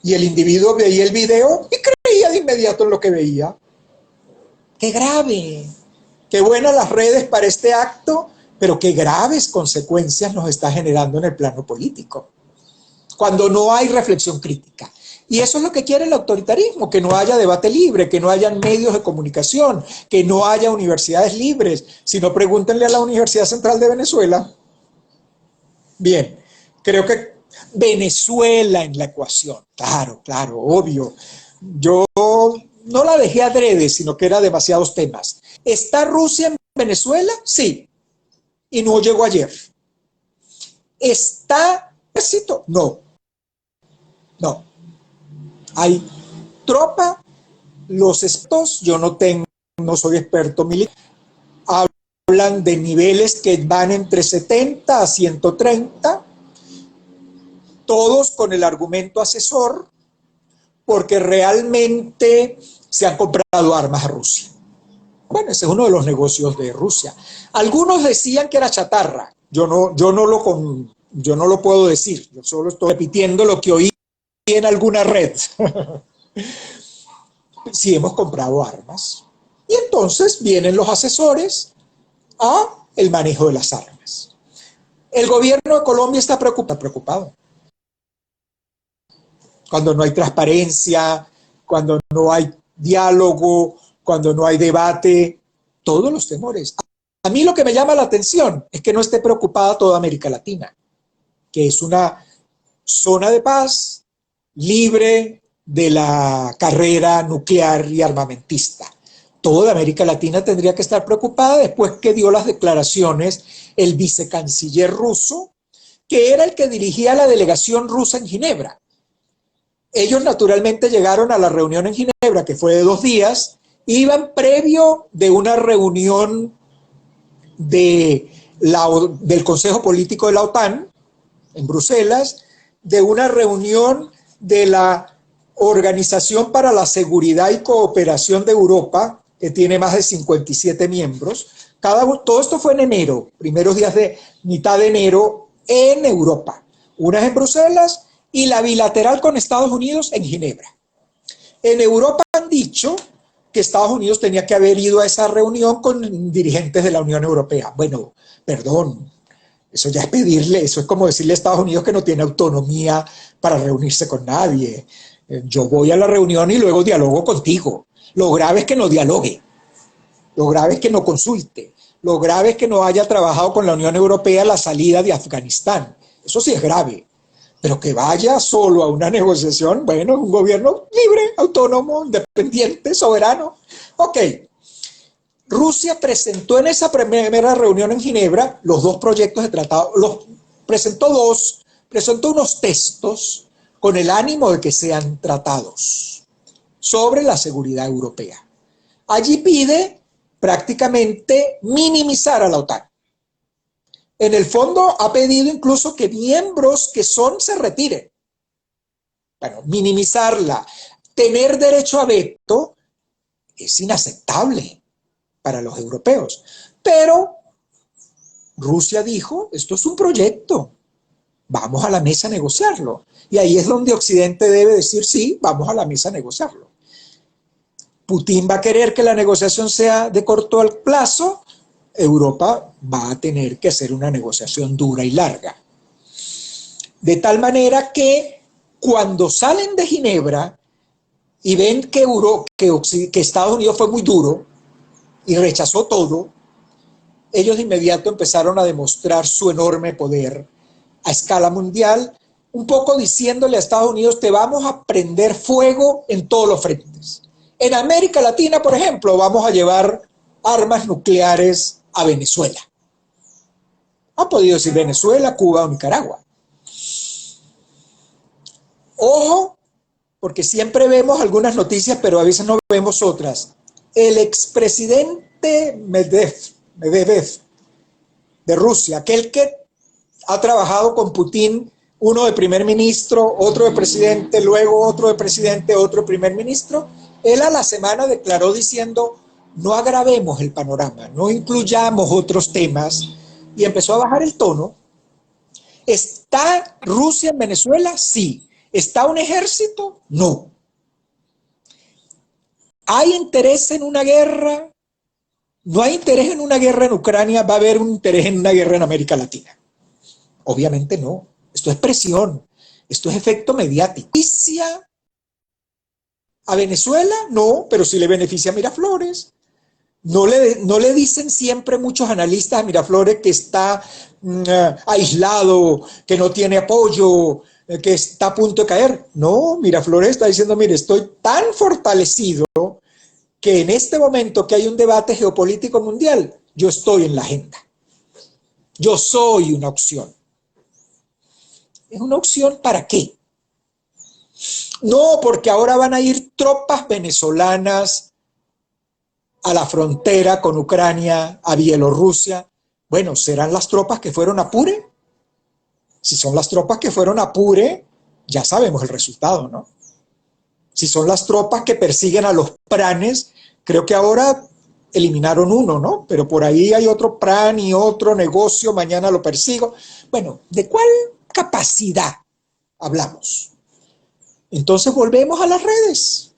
Y el individuo veía el video y creía de inmediato en lo que veía. ¡Qué grave! ¡Qué buenas las redes para este acto! Pero qué graves consecuencias nos está generando en el plano político. Cuando no hay reflexión crítica. Y eso es lo que quiere el autoritarismo, que no haya debate libre, que no haya medios de comunicación, que no haya universidades libres. Si no, pregúntenle a la Universidad Central de Venezuela. Bien, creo que Venezuela en la ecuación. Claro, claro, obvio. Yo no la dejé adrede, sino que era demasiados temas. ¿Está Rusia en Venezuela? Sí. Y no llegó ayer. ¿Está ejército? No. No. Hay tropa, los expertos, yo no soy experto militar, hablan de niveles que van entre 70 a 130, todos con el argumento asesor, porque realmente se han comprado armas a Rusia. Bueno, ese es uno de los negocios de Rusia. Algunos decían que era chatarra. Yo no lo puedo decir. Yo solo estoy repitiendo lo que oí en alguna red. Sí hemos comprado armas. Y entonces vienen los asesores a el manejo de las armas. El gobierno de Colombia está preocupado. Cuando no hay transparencia, cuando no hay diálogo, cuando no hay debate, todos los temores. A mí lo que me llama la atención es que no esté preocupada toda América Latina, que es una zona de paz libre de la carrera nuclear y armamentista. Toda América Latina tendría que estar preocupada después que dio las declaraciones el vicecanciller ruso, que era el que dirigía la delegación rusa en Ginebra. Ellos naturalmente llegaron a la reunión en Ginebra, que fue de 2 días, iban previo de una reunión del Consejo Político de la OTAN en Bruselas, de una reunión de la Organización para la Seguridad y Cooperación de Europa, que tiene más de 57 miembros. Todo esto fue en enero, primeros días de mitad de enero en Europa. Una es en Bruselas y la bilateral con Estados Unidos en Ginebra. En Europa han dicho que Estados Unidos tenía que haber ido a esa reunión con dirigentes de la Unión Europea. Bueno, perdón, eso ya es pedirle, eso es como decirle a Estados Unidos que no tiene autonomía para reunirse con nadie. Yo voy a la reunión y luego dialogo contigo. Lo grave es que no dialogue, lo grave es que no consulte, lo grave es que no haya trabajado con la Unión Europea la salida de Afganistán. Eso sí es grave. Pero que vaya solo a una negociación, bueno, un gobierno libre, autónomo, independiente, soberano. Ok. Rusia presentó en esa primera reunión en Ginebra los 2 proyectos de tratado, presentó unos textos con el ánimo de que sean tratados sobre la seguridad europea. Allí pide prácticamente minimizar a la OTAN. En el fondo ha pedido incluso que miembros que son se retiren. Bueno, minimizarla, tener derecho a veto es inaceptable para los europeos. Pero Rusia dijo, esto es un proyecto, vamos a la mesa a negociarlo. Y ahí es donde Occidente debe decir, sí, vamos a la mesa a negociarlo. Putin va a querer que la negociación sea de corto plazo, Europa va a tener que hacer una negociación dura y larga. De tal manera que cuando salen de Ginebra y ven que Estados Unidos fue muy duro y rechazó todo, ellos de inmediato empezaron a demostrar su enorme poder a escala mundial, un poco diciéndole a Estados Unidos, te vamos a prender fuego en todos los frentes. En América Latina, por ejemplo, vamos a llevar armas nucleares a Venezuela. Ha podido decir Venezuela, Cuba o Nicaragua. Ojo, porque siempre vemos algunas noticias, pero a veces no vemos otras. El expresidente Medvedev de Rusia, aquel que ha trabajado con Putin, uno de primer ministro, otro de presidente, luego otro de presidente, otro de primer ministro, él a la semana declaró diciendo, no agravemos el panorama, no incluyamos otros temas, y empezó a bajar el tono. ¿Está Rusia en Venezuela? Sí. ¿Está un ejército? No. ¿Hay interés en una guerra? No hay interés en una guerra en Ucrania, va a haber un interés en una guerra en América Latina. Obviamente no. Esto es presión, esto es efecto mediático. ¿Beneficia a Venezuela? No, pero sí le beneficia a Miraflores. No le dicen siempre muchos analistas a Miraflores que está aislado, que no tiene apoyo, que está a punto de caer. No, Miraflores está diciendo, mire, estoy tan fortalecido que en este momento que hay un debate geopolítico mundial, yo estoy en la agenda. Yo soy una opción. ¿Es una opción para qué? No, porque ahora van a ir tropas venezolanas a la frontera con Ucrania, a Bielorrusia. Bueno, ¿serán las tropas que fueron a Pure? Si son las tropas que fueron a Pure, ya sabemos el resultado, ¿no? Si son las tropas que persiguen a los pranes, creo que ahora eliminaron uno, ¿no? Pero por ahí hay otro pran y otro negocio, mañana lo persigo. Bueno, ¿de cuál capacidad hablamos? Entonces volvemos a las redes.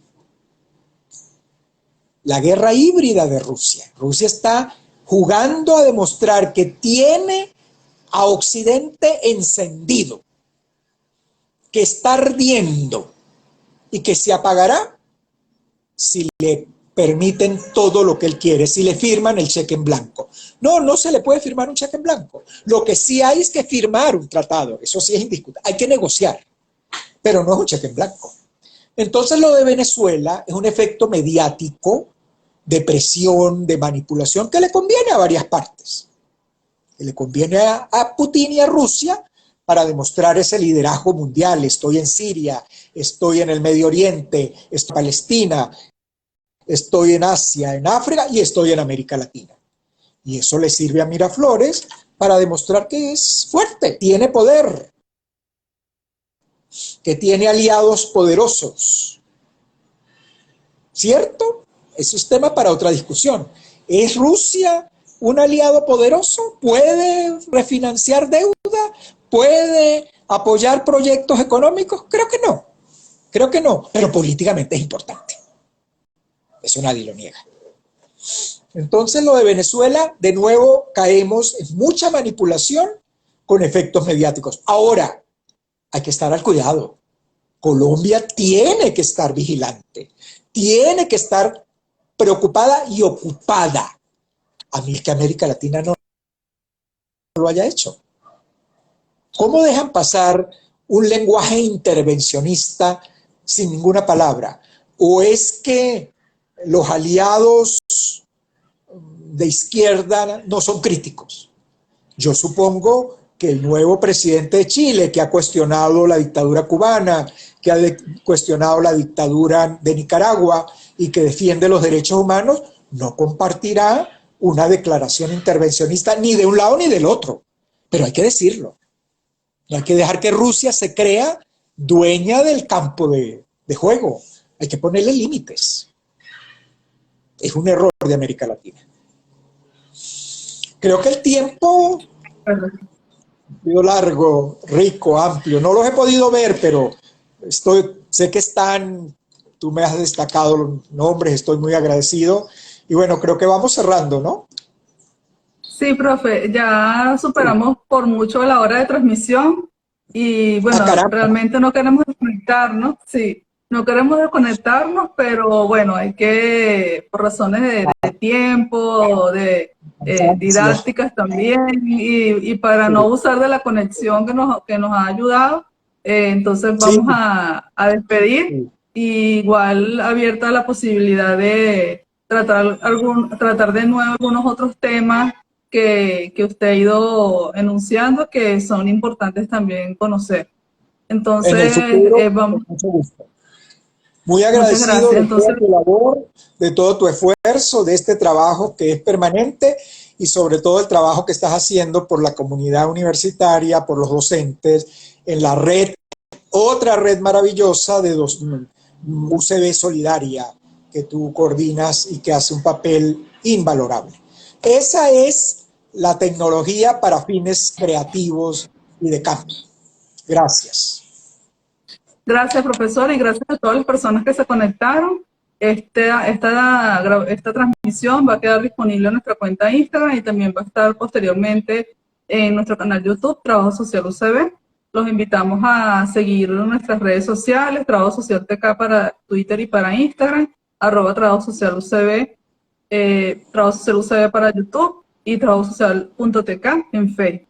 La guerra híbrida de Rusia. Rusia está jugando a demostrar que tiene a Occidente encendido, que está ardiendo y que se apagará si le permiten todo lo que él quiere, si le firman el cheque en blanco. No, no se le puede firmar un cheque en blanco. Lo que sí hay es que firmar un tratado, eso sí es indiscutible. Hay que negociar, pero no es un cheque en blanco. Entonces lo de Venezuela es un efecto mediático de presión, de manipulación, que le conviene a varias partes. Que le conviene a Putin y a Rusia para demostrar ese liderazgo mundial. Estoy en Siria, estoy en el Medio Oriente, estoy en Palestina, estoy en Asia, en África y estoy en América Latina. Y eso le sirve a Miraflores para demostrar que es fuerte, tiene poder, que tiene aliados poderosos. ¿Cierto? Eso es tema para otra discusión. ¿Es Rusia un aliado poderoso? ¿Puede refinanciar deuda? ¿Puede apoyar proyectos económicos? Creo que no, pero políticamente es importante. Eso nadie lo niega. Entonces lo de Venezuela, de nuevo caemos en mucha manipulación con efectos mediáticos. Ahora, hay que estar al cuidado. Colombia tiene que estar vigilante, tiene que estar preocupada y ocupada. A mí es que América Latina no lo haya hecho. ¿Cómo dejan pasar un lenguaje intervencionista sin ninguna palabra? ¿O es que los aliados de izquierda no son críticos? Yo supongo que el nuevo presidente de Chile, que ha cuestionado la dictadura cubana, que ha cuestionado la dictadura de Nicaragua y que defiende los derechos humanos, no compartirá una declaración intervencionista ni de un lado ni del otro. Pero hay que decirlo. No hay que dejar que Rusia se crea dueña del campo de juego. Hay que ponerle límites. Es un error de América Latina. Creo que el tiempo ha sido largo, rico, amplio. No los he podido ver, pero sé que están, tú me has destacado los nombres, estoy muy agradecido. Y bueno, creo que vamos cerrando, ¿no? Sí, profe, ya superamos por mucho la hora de transmisión y bueno, realmente no queremos desconectarnos, sí, no queremos desconectarnos, pero bueno, hay que, por razones de tiempo, de didácticas también, y para no usar de la conexión que nos ha ayudado, entonces vamos a despedir, y igual abierta la posibilidad de tratar de nuevo algunos otros temas que usted ha ido enunciando, que son importantes también conocer. Entonces, vamos. Mucho gusto. Muy agradecido de toda tu labor, de todo tu esfuerzo, de este trabajo que es permanente y sobre todo el trabajo que estás haciendo por la comunidad universitaria, por los docentes, en la red, otra red maravillosa de UCB Solidaria que tú coordinas y que hace un papel invalorable. Esa es la tecnología para fines creativos y de cambio. Gracias. Gracias, profesor, y gracias a todas las personas que se conectaron. Esta transmisión va a quedar disponible en nuestra cuenta Instagram y también va a estar posteriormente en nuestro canal YouTube, Trabajo Social UCB. Los invitamos a seguir nuestras redes sociales, Trabajo Social TK para Twitter y para Instagram, @Trabajo Social UCB, Trabajo Social UCB para YouTube y trabajosocial.tk en Facebook.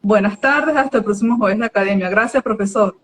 Buenas tardes, hasta el próximo jueves de Academia. Gracias, profesor.